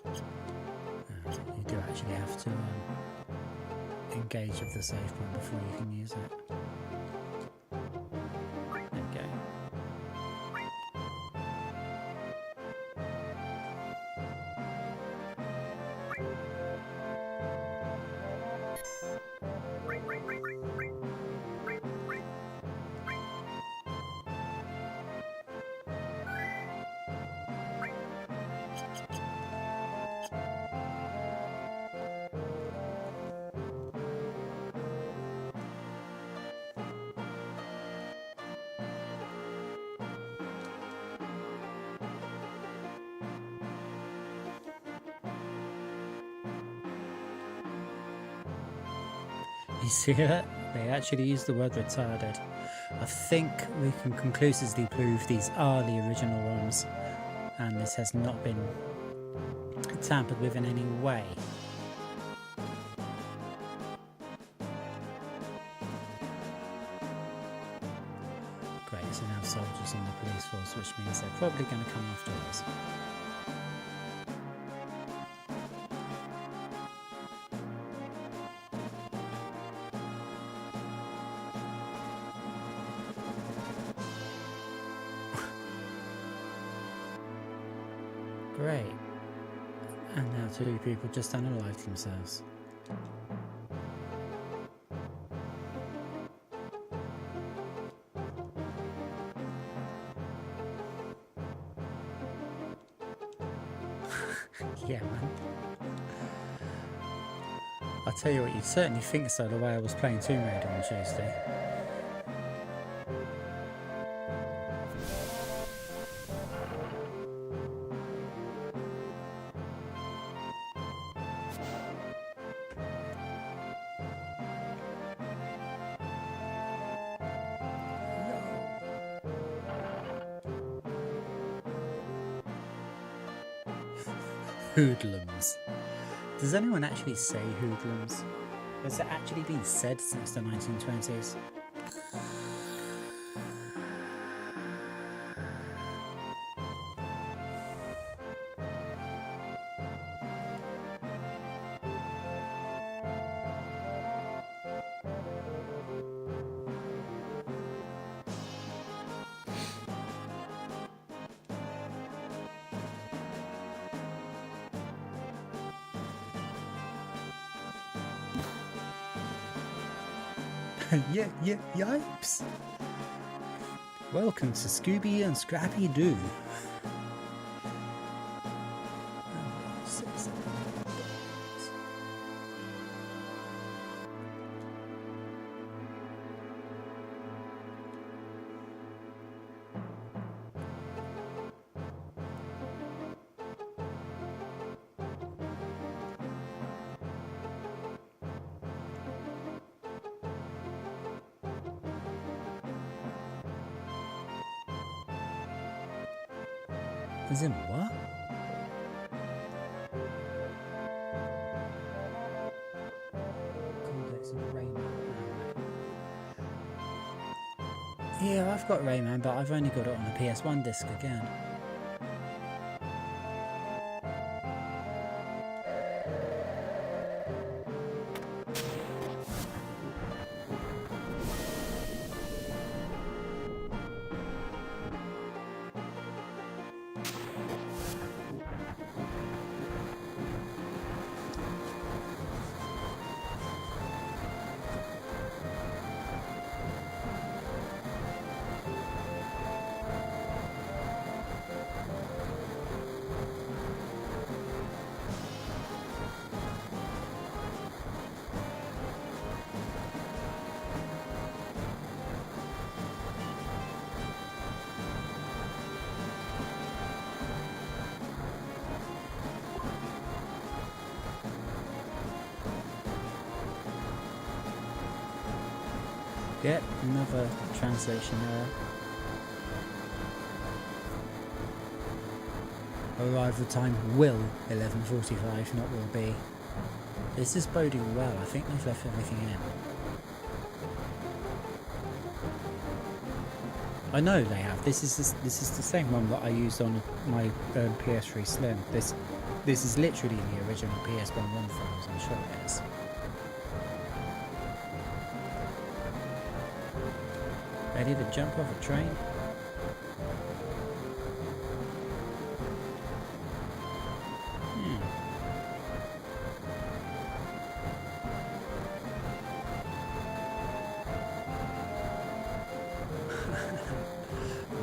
S1: You do actually have to engage with the save point before you can use it. There you go. You see that? They actually use the word retarded. I think we can conclusively prove these are the original ROMs, and this has not been tampered with in any way. Great, so now soldiers on the police force, which means they're probably going to come after us. Great. And now 2 people just unalived themselves. Yeah, man. I'll tell you what, you'd certainly think so the way I was playing Tomb Raider on Tuesday. Hoodlums. Does anyone actually say hoodlums? Has it actually been said since the 1920s? Yeah, yipes! Welcome to Scooby and Scrappy Doo. As in what? Complex of Rayman. Yeah, I've got Rayman, but I've only got it on the PS1 disc again. Yep, another translation error. Arrival time will 11:45, not will be. This is boding well. I think they've left everything in. I know they have. This is the same one that I used on my PS3 Slim. This is literally the original PS1 ROM files, I'm sure it is. Ready to jump off a train?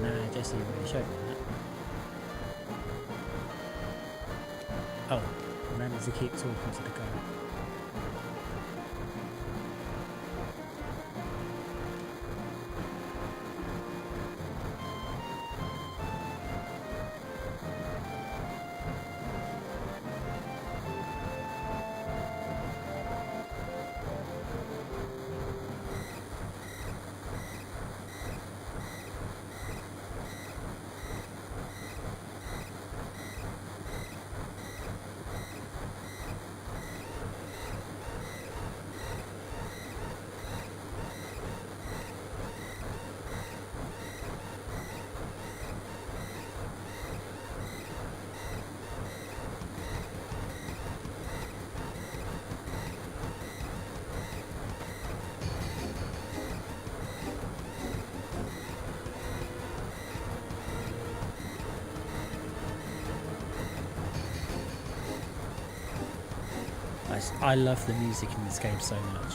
S1: Nah, Jesse already showed me that. Oh, remember to keep talking to the guy. I love the music in this game so much.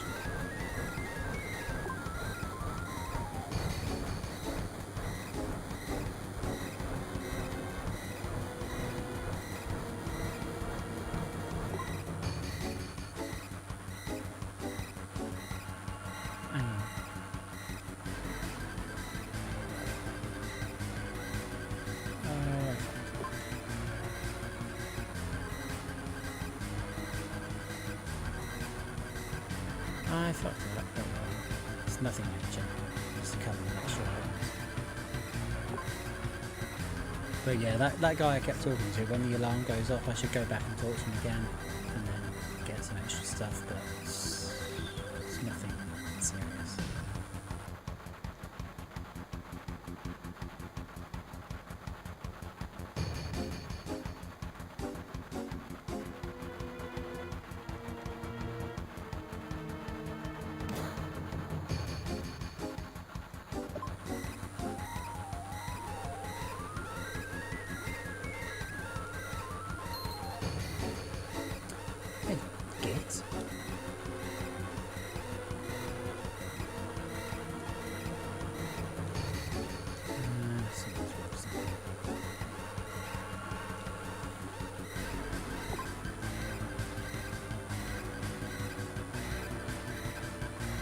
S1: I fucked it up, but it's nothing major, just a couple of extra items. But yeah, that guy I kept talking to, when the alarm goes off, I should go back and talk to him again, and then get some extra stuff, but it's nothing serious.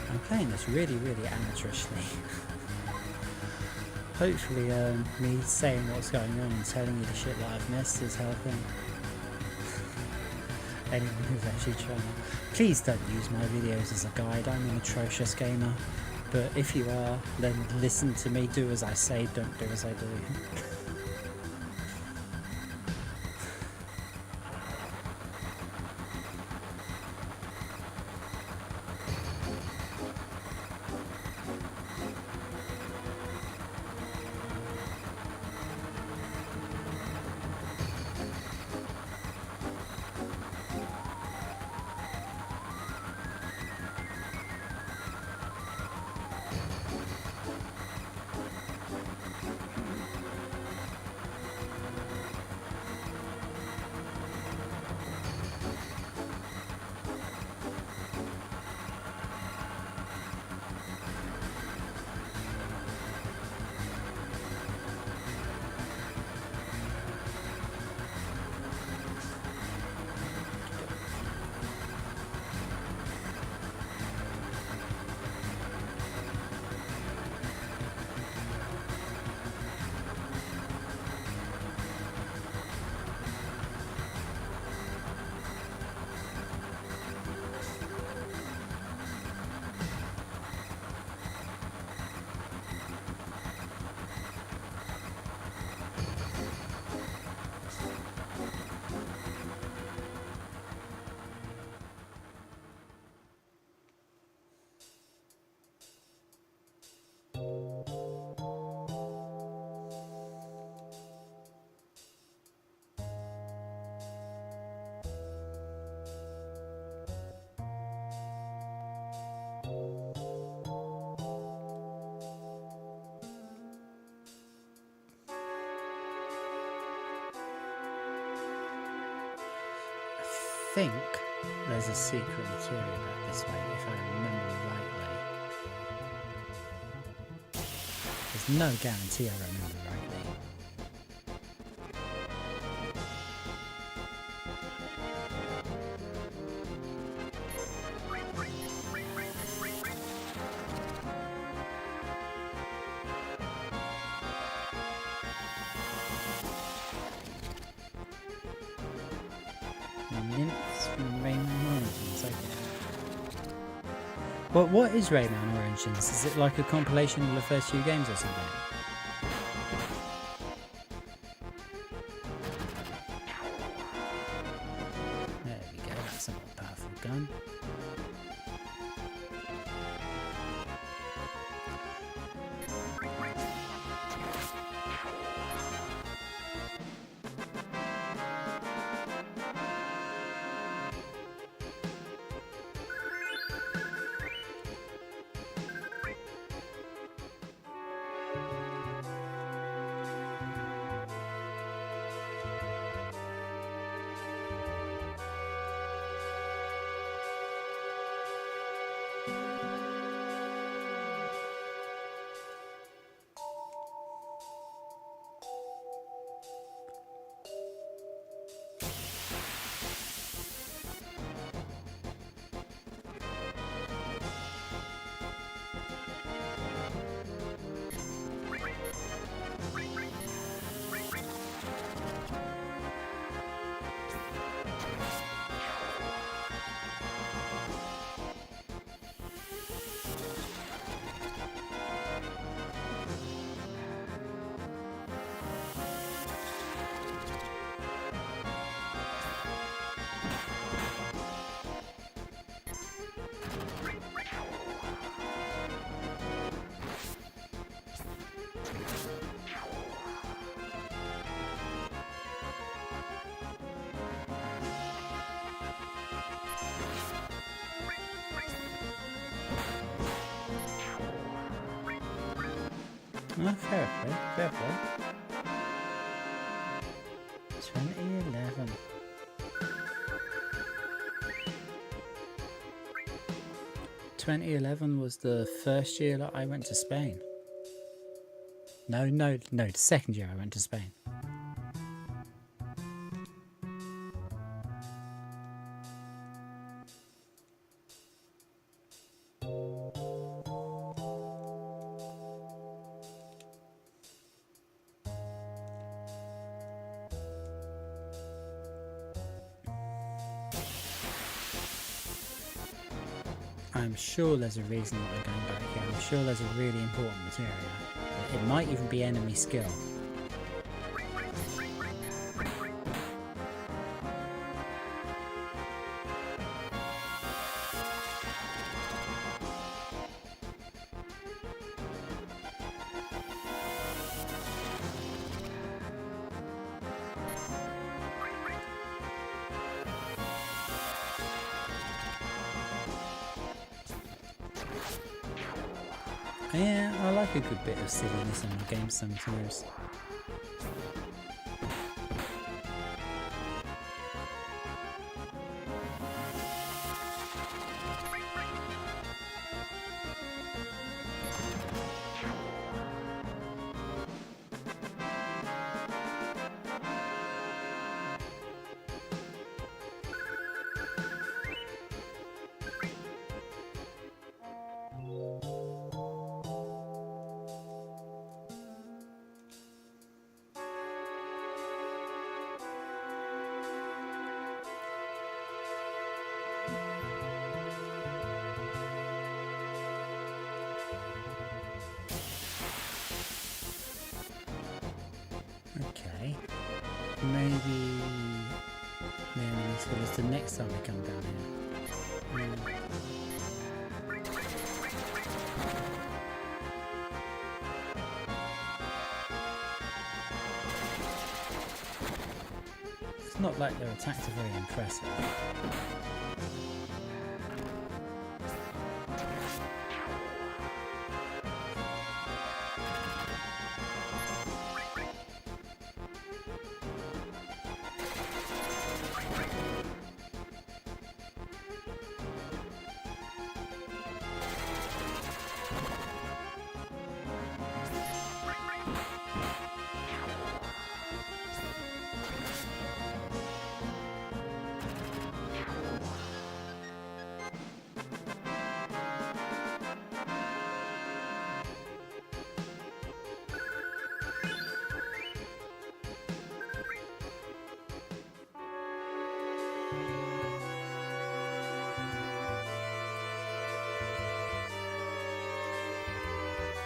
S1: I'm playing this really amateurishly. Hopefully me saying what's going on and telling you the shit that I've missed is helping. Anyone who's actually trying to... Please don't use my videos as a guide, I'm an atrocious gamer. But if you are, then listen to me, do as I say, don't do as I do. think there's a secret material out this way, if I remember rightly. There's no guarantee I remember rightly. Nymphs from Rayman Origins, okay. But what is Rayman Origins? Is it like a compilation of the first few games or something? There we go, that's a more powerful gun. Oh, fair play, fair play. 2011. ...2011 was the first year that I went to Spain. No, the second year I went to Spain. I'm sure there's a reason that I'm going back here. I'm sure there's a really important material. It might even be enemy skill. Yeah, I like a good bit of silliness in my games sometimes. Okay, maybe the enemy skill is the next time we come down here. It's not like their attacks are very impressive.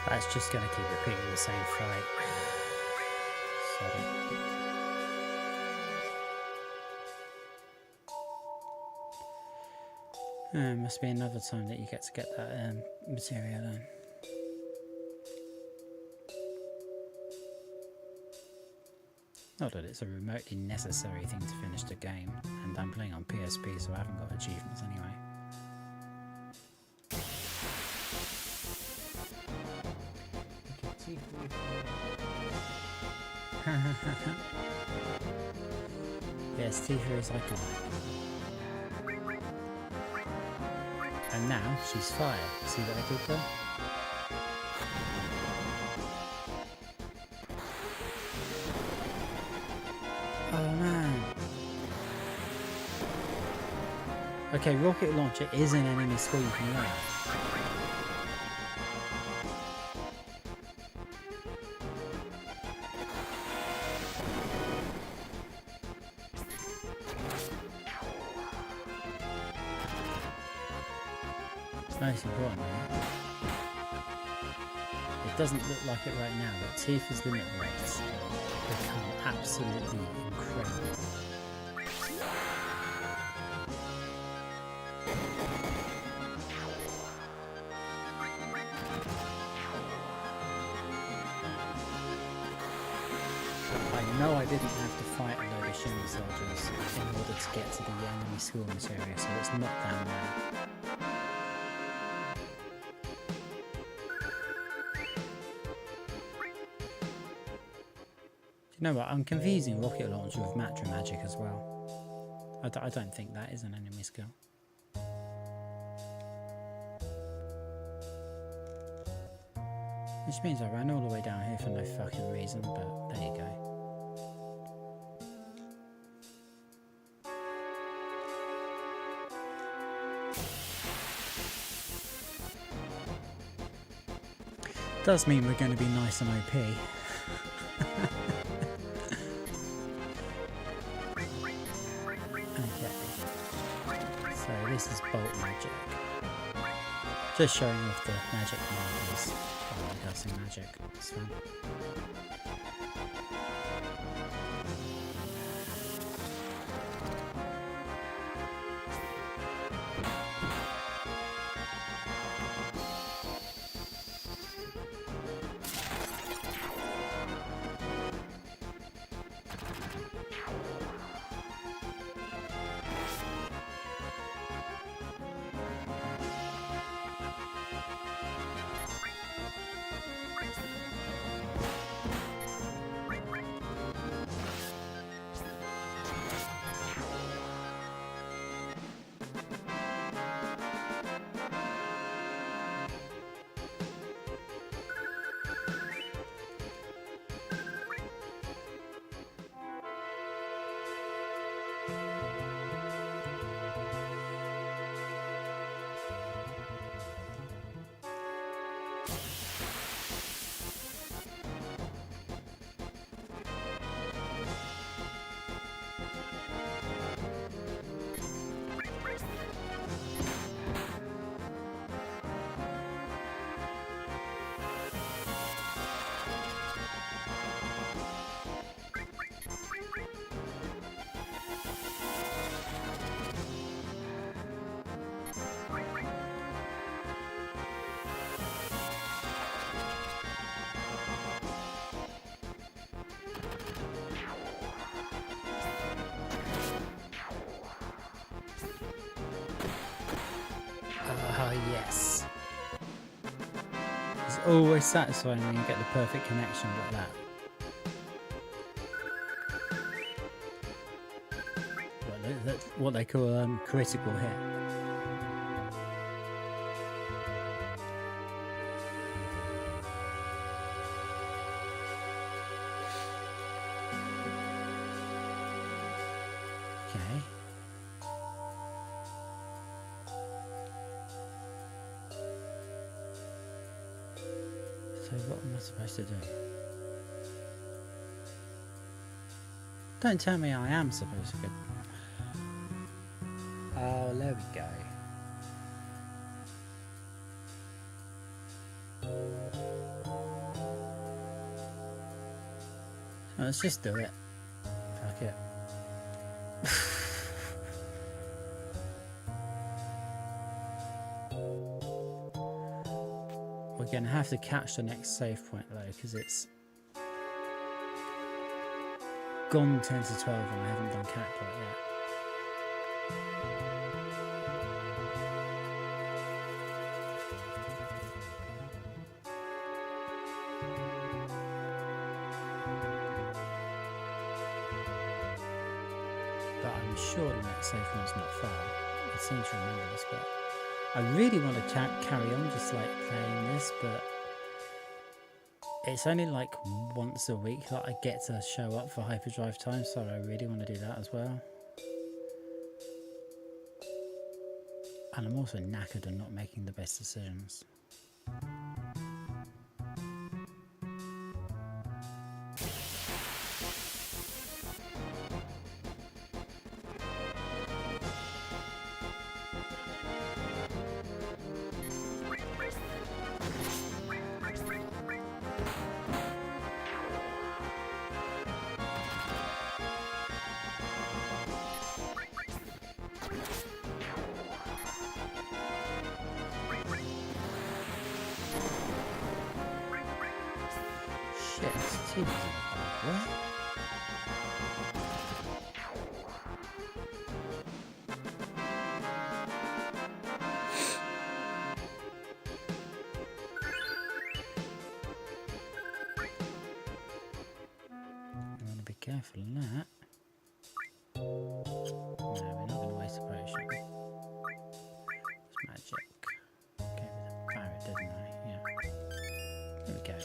S1: That's just going to keep repeating the same fight. Sorry. Must be another time that you get to get that material in. Not that it's a remotely necessary thing to finish the game, and I'm playing on PSP, so I haven't got achievements anyway. Yes, Tifa is iconic. And now she's fire. See what I did there? Oh man. Okay, rocket launcher is an enemy skill you can learn. Most importantly, it doesn't look like it right now, but Tifa's limit rates become absolutely incredible. I know I didn't have to fight a load of shimmy soldiers in order to get to the enemy school materia, so it's not down there. You know what, I'm confusing rocket launcher with Matra magic as well. I don't think that is an enemy skill. Which means I ran all the way down here for no fucking reason, but there you go. Does mean we're going to be nice and OP. So this is bolt magic. Just showing off the magic markers while casting magic. It's fun. Yes. It's always satisfying when you get the perfect connection like that. That's what they call critical hit. Okay. So what am I supposed to do? Don't tell me I am supposed to go. Oh, there we go. Let's just do it. Fuck it. We're going to have to catch the next save point though, because it's gone 10 to 12 and I haven't done cat plot yet. But I'm sure the next save point's not far. I seem to remember this, but I really want to carry on just like playing this, but it's only like once a week that I get to show up for hyperdrive time, so I really want to do that as well. And I'm also knackered and not making the best decisions. Shit, it's too easy. What? I want to be careful of that. No, we're not going to waste a potion. It's magic. Gave it a barrier, didn't I? Yeah. There we go.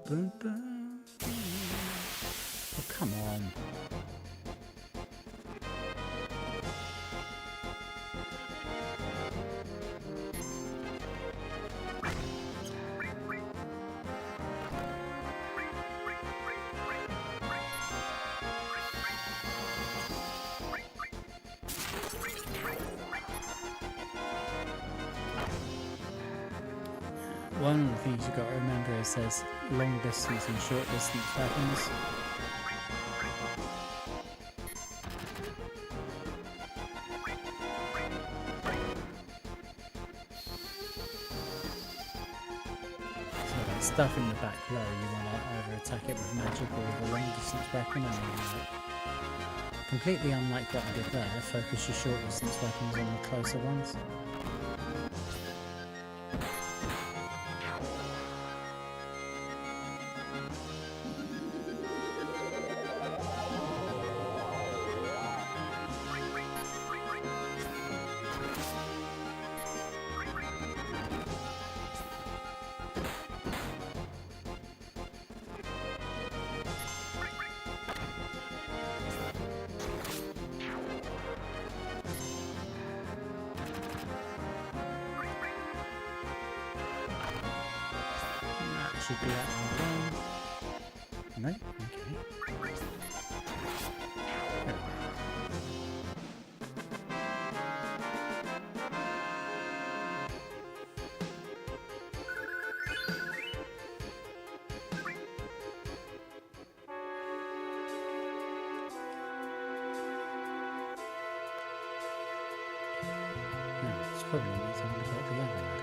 S1: Boom, boom. Oh, come on. One of the things you've got to remember is there's long distance and short distance weapons. So that stuff in the back row, you want to either attack it with magic or with a long distance weapon, and then completely unlike what I did there, focus your short distance weapons on the closer ones. Should be that one. No? Okay. There we go. It's probably means I'm going to go the other ladder.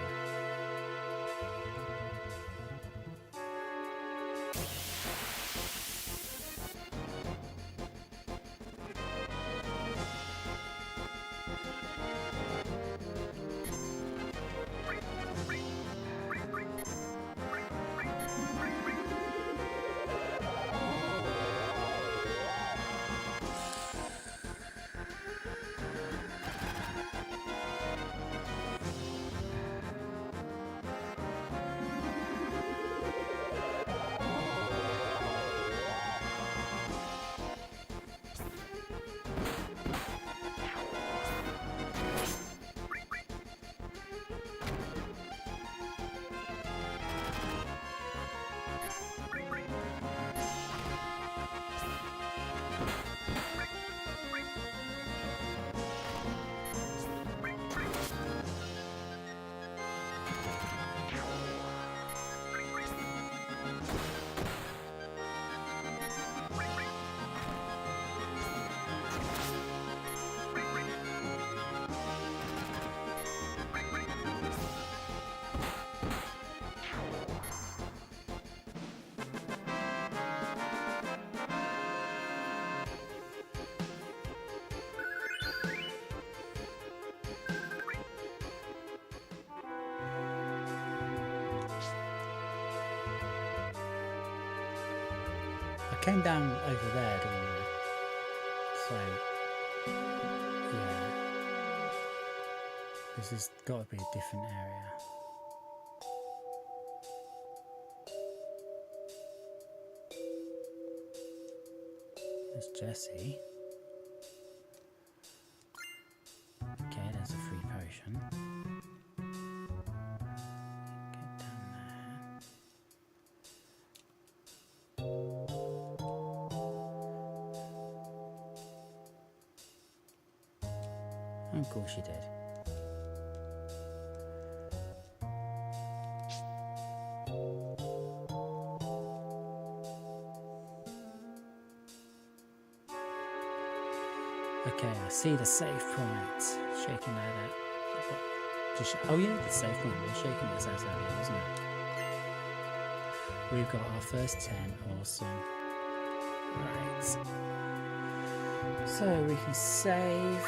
S1: came down over there, didn't I? So, yeah. This has got to be a different area. There's Jessie. Okay, there's a free potion. Get down there. Of course you did. Okay, I see the save point. Shaking that out. Oh yeah, the save point. We're shaking this out earlier, wasn't it? We've got our first 10. Awesome. Right. So we can save.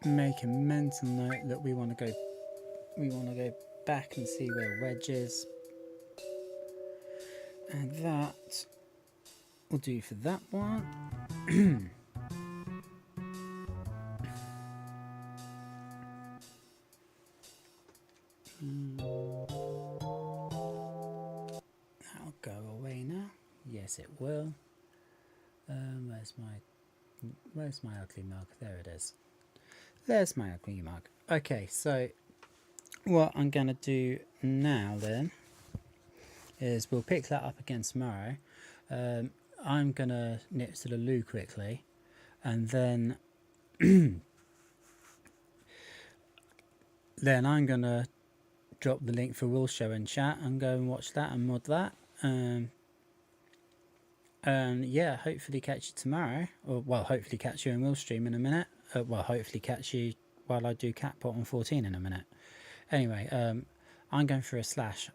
S1: Make a mental note that we want to go back and see where Wedge is, and that will do for that one. That'll go away now. Yes, it will. Where's my ugly mug? There it is. There's my ugly mug. Okay, so what I'm going to do now then is we'll pick that up again tomorrow. I'm going to nip to the loo quickly, and then then I'm going to drop the link for Will Show in chat and go and watch that and mod that. And yeah, hopefully catch you tomorrow, or well, hopefully catch you in Will Stream in a minute. Well, hopefully catch you while I do Catpot on 14 in a minute. Anyway, I'm going for a slash.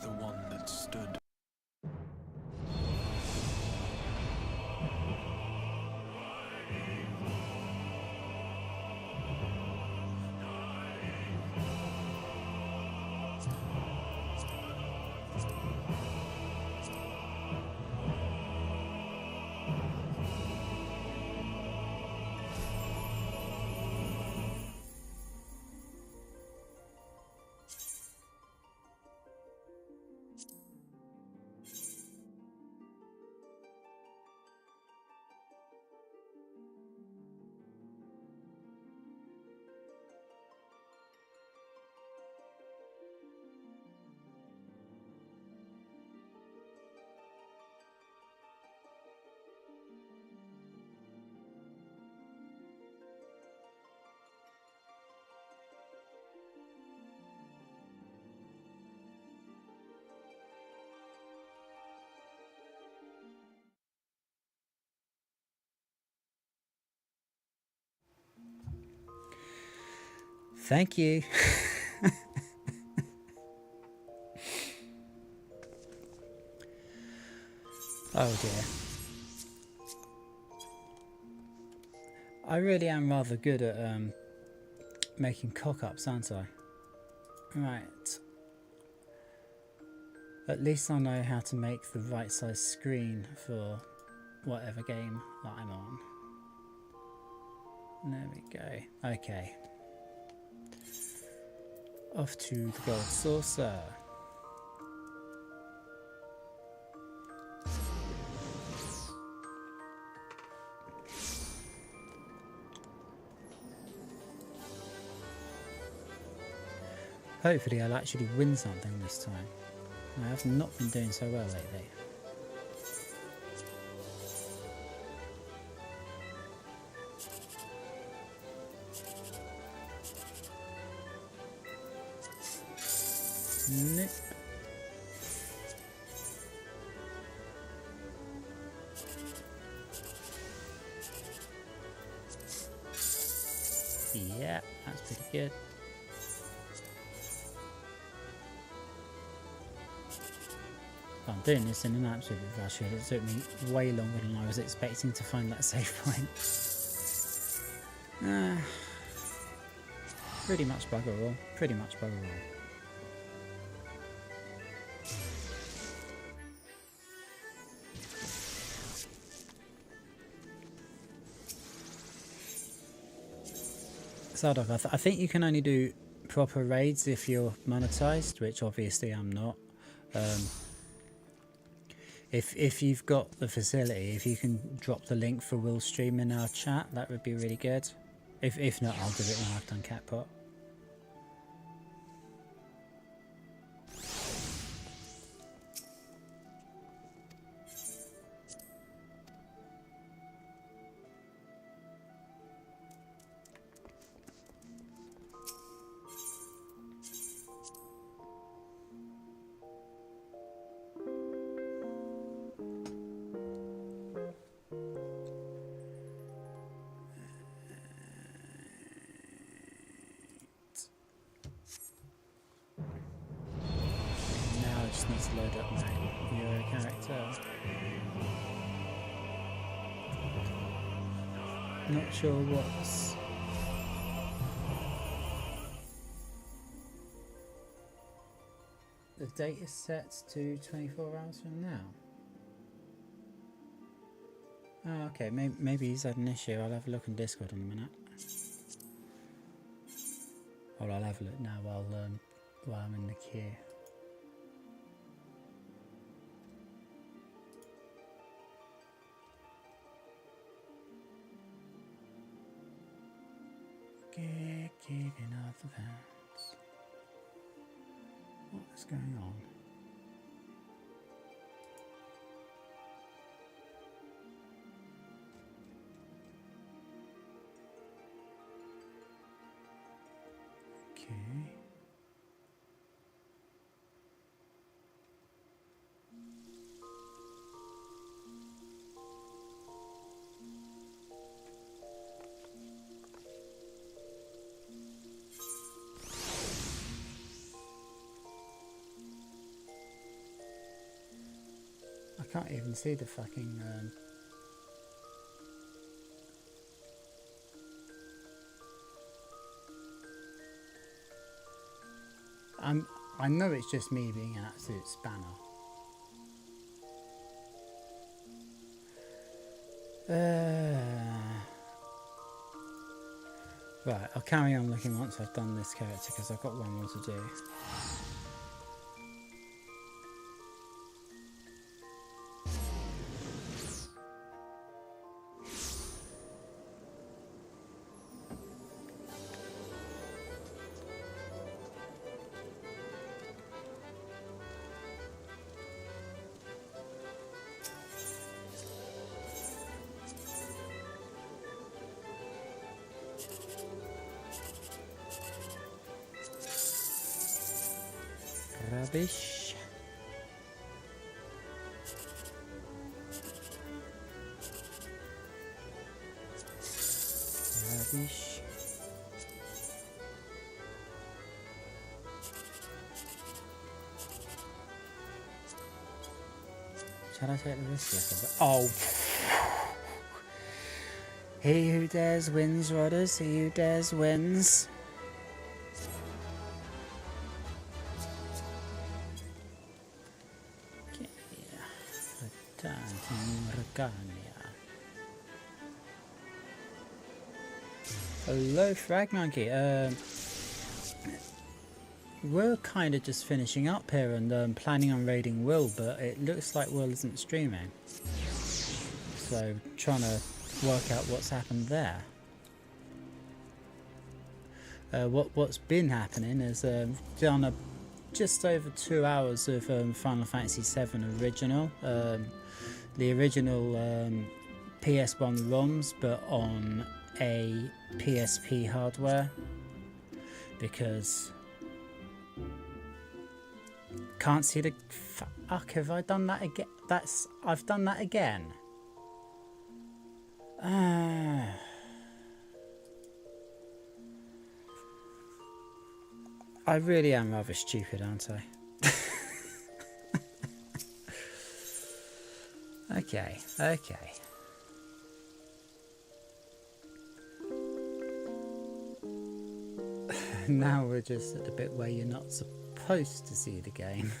S2: The one that stood.
S1: Thank you. Oh dear. I really am rather good at making cock-ups, aren't I? Right. At least I know how to make the right size screen for whatever game that I'm on. There we go. Okay. Off to the gold saucer. Hopefully I'll actually win something this time. I have not been doing so well lately. Nope. Yeah, that's pretty good. I'm doing this in an absolute rush here. It took me way longer than I was expecting to find that save point. Pretty much bugger all. Pretty much bugger all. Sort of. I think you can only do proper raids if you're monetized, which obviously I'm not. If you've got the facility, if you can drop the link for Will Stream in our chat, that would be really good. If not, I'll do it when I've done Catpot. Need to load up my Euro character. Not sure what's the date is set to 24 hours from now. Oh, okay, maybe he's had an issue. I'll have a look on Discord in a minute. Or I'll have a look now while I'm in the queue. Giving off the fence. What is going on? Okay. I can't even see the fucking I know it's just me being an absolute spanner. Right, I'll carry on looking once I've done this character because I've got one more to do. Rubbish. Rubbish. Shall I take the risk? Yes. Oh. He who dares wins, Rodders. He who dares wins. Okay. Return to Regania. Hello, Frag Monkey. We're kind of just finishing up here and planning on raiding Will, but it looks like Will isn't streaming. So, trying to work out what's happened there. What's been happening is done just over 2 hours of Final Fantasy VII original. The original PS1 ROMs, but on a PSP hardware, because can't see the fuck. Have I done that again? I've done that again. I really am rather stupid, aren't I? Okay. Now we're just at the bit where you're not supposed to see the game.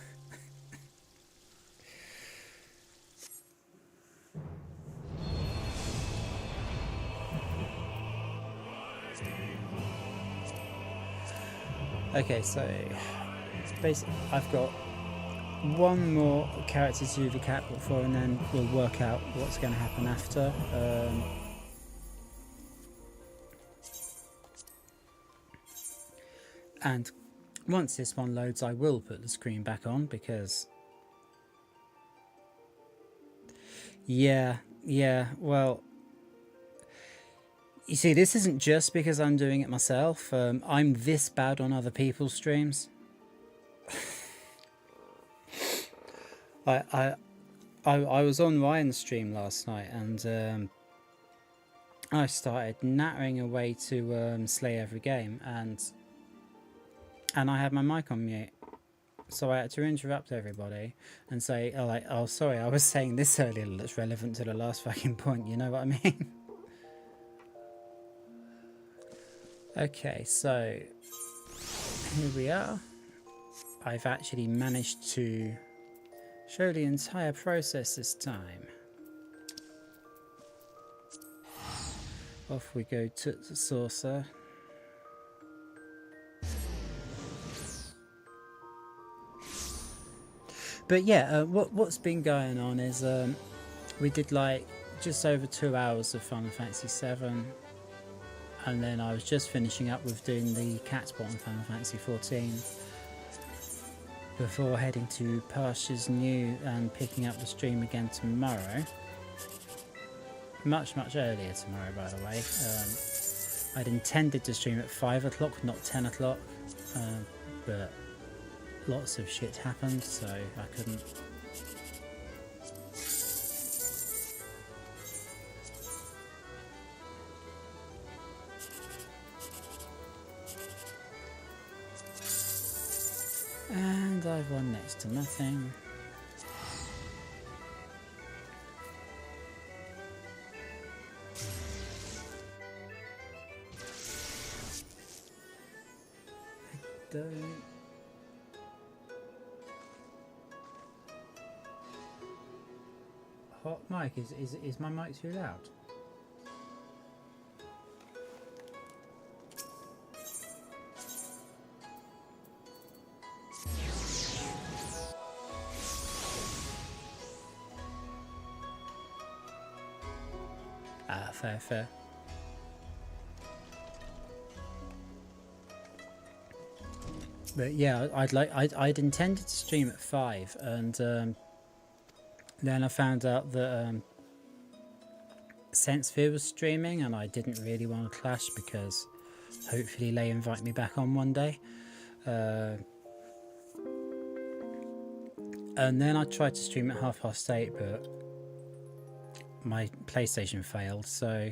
S1: Okay, so basically I've got one more character to do the catwalk for, and then we'll work out what's going to happen after. And once this one loads, I will put the screen back on, because yeah, well, you see, this isn't just because I'm doing it myself. I'm this bad on other people's streams. I was on Ryan's stream last night, and I started nattering away to slay every game, and I had my mic on mute, so I had to interrupt everybody and say, oh sorry, I was saying this earlier that's relevant to the last fucking point, you know what I mean? Okay, so here we are. I've actually managed to show the entire process this time. Off we go to the saucer. But yeah, what's been going on is we did like just over 2 hours of Final Fantasy VII. And then I was just finishing up with doing the cat spot on Final Fantasy XIV before heading to Pastures New and picking up the stream again tomorrow. Much earlier tomorrow, by the way. I'd intended to stream at 5 o'clock, not 10 o'clock, but lots of shit happened, so I couldn't. And I've won next to nothing. I don't. Hot mic, is my mic too loud? Fair. But yeah, I'd intended to stream at 5, and then I found out that Sensevere was streaming, and I didn't really want to clash because hopefully they invite me back on one day. And then I tried to stream at 8:30, but my PlayStation failed, so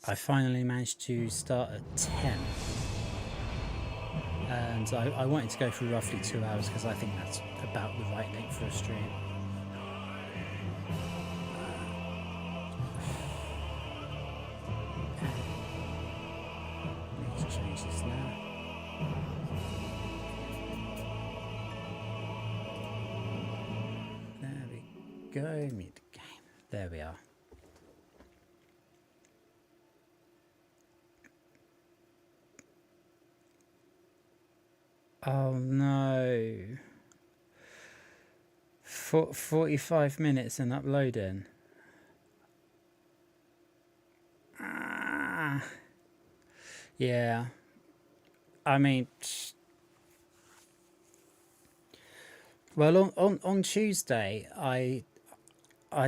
S1: I finally managed to start at 10. And I wanted to go for roughly 2 hours because I think that's about the right length for a stream. Need to change this now. There we go, mute the game. There we are. Oh no. 45 minutes and uploading. Ah. Yeah. I mean, well, on Tuesday, I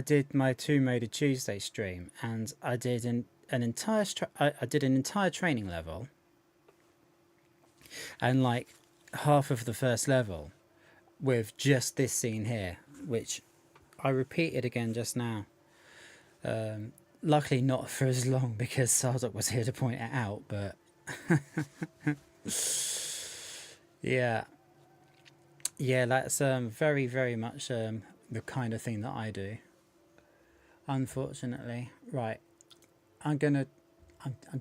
S1: did my Two-Moded Tuesday stream, and I did an entire training level, and like half of the first level with just this scene here, which I repeated again just now. Luckily not for as long because Sardok was here to point it out, but yeah, that's very, very much the kind of thing that I do, unfortunately. Right, I'm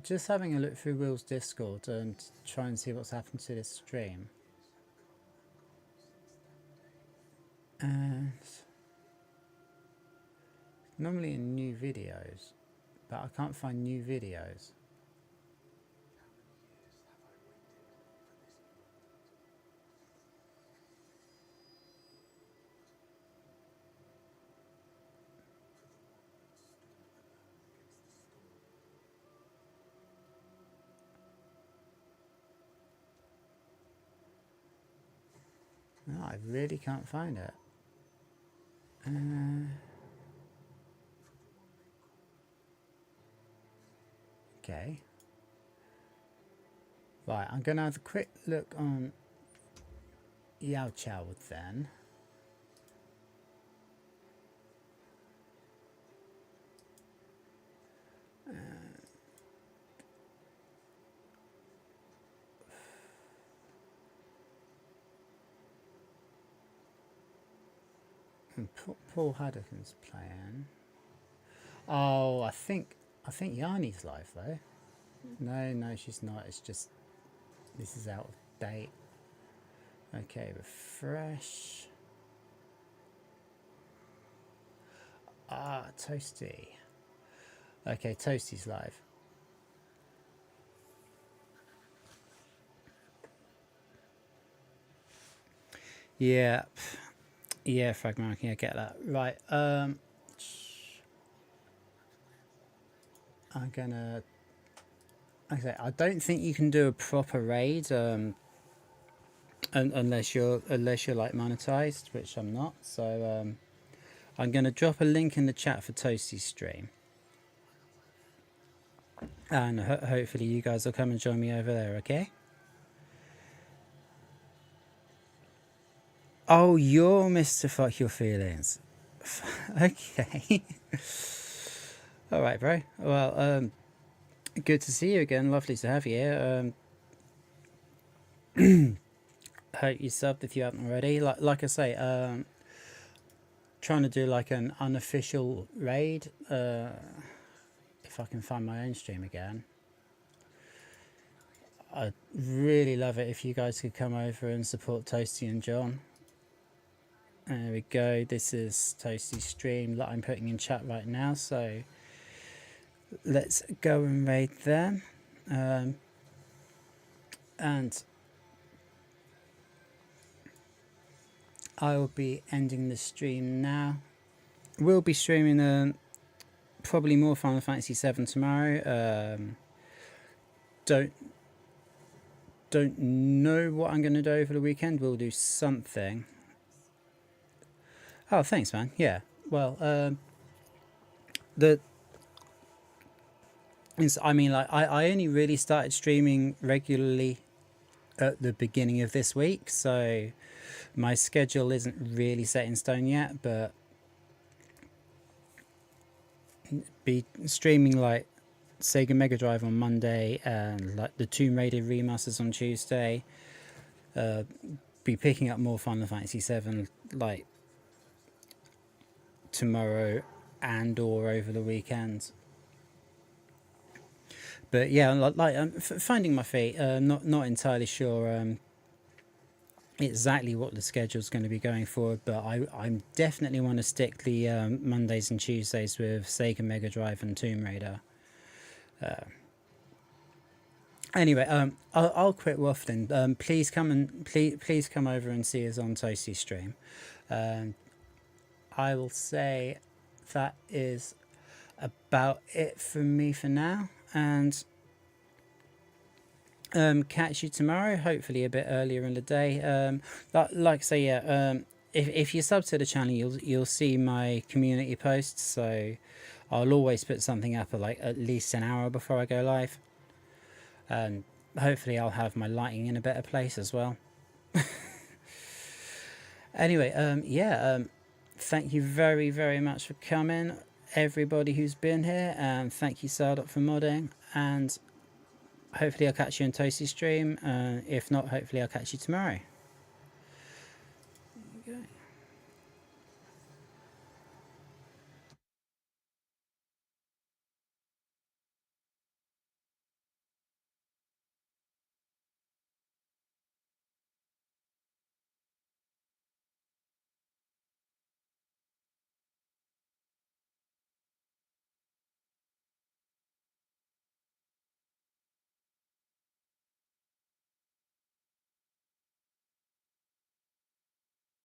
S1: just having a look through Will's Discord and try and see what's happened to this stream. And normally in new videos, but I can't find new videos. No, I really can't find it. Okay. Right, I'm going to have a quick look on Yao Chow then. And Paul Haddoken's playing. Oh, I think Yanni's live though. No, she's not. It's just this is out of date. Okay, refresh. Ah, Toasty. Okay, Toasty's live. Yeah, Fragmaric, I get that. Right, I'm gonna. Okay, I don't think you can do a proper raid, unless you're like monetized, which I'm not. So I'm gonna drop a link in the chat for Toasty's stream, and hopefully you guys will come and join me over there. Okay. Oh, you're Mr. Fuck Your Feelings. Okay. All right, bro. Well, good to see you again. Lovely to have you here. Hope you subbed if you haven't already. Like I say, trying to do like an unofficial raid. If I can find my own stream again. I'd really love it if you guys could come over and support Toasty and John. There we go. This is Toasty's stream that I'm putting in chat right now. So let's go and raid them. And I will be ending the stream now. We'll be streaming probably more Final Fantasy VII tomorrow. Don't know what I'm going to do over the weekend. We'll do something. Oh, thanks, man. Yeah. Well, I mean, like, I only really started streaming regularly at the beginning of this week, so my schedule isn't really set in stone yet, but be streaming like Sega Mega Drive on Monday and like the Tomb Raider remasters on Tuesday, be picking up more Final Fantasy VII like tomorrow and or over the weekend. But yeah, finding my feet. Not entirely sure exactly what the schedule's going to be going forward, but I definitely want to stick the Mondays and Tuesdays with Sega Mega Drive and Tomb Raider. Anyway, I'll quit waffling. Please come over and see us on Toasty Stream. I will say that is about it from me for now, and catch you tomorrow, hopefully a bit earlier in the day. Like I say, yeah, if you sub to the channel, you'll see my community posts, so I'll always put something up at least an hour before I go live. And hopefully I'll have my lighting in a better place as well. Anyway, thank you very, very much for coming, everybody who's been here, and thank you, Sardot, for modding, and hopefully I'll catch you on Toasty Stream. If not, hopefully I'll catch you tomorrow.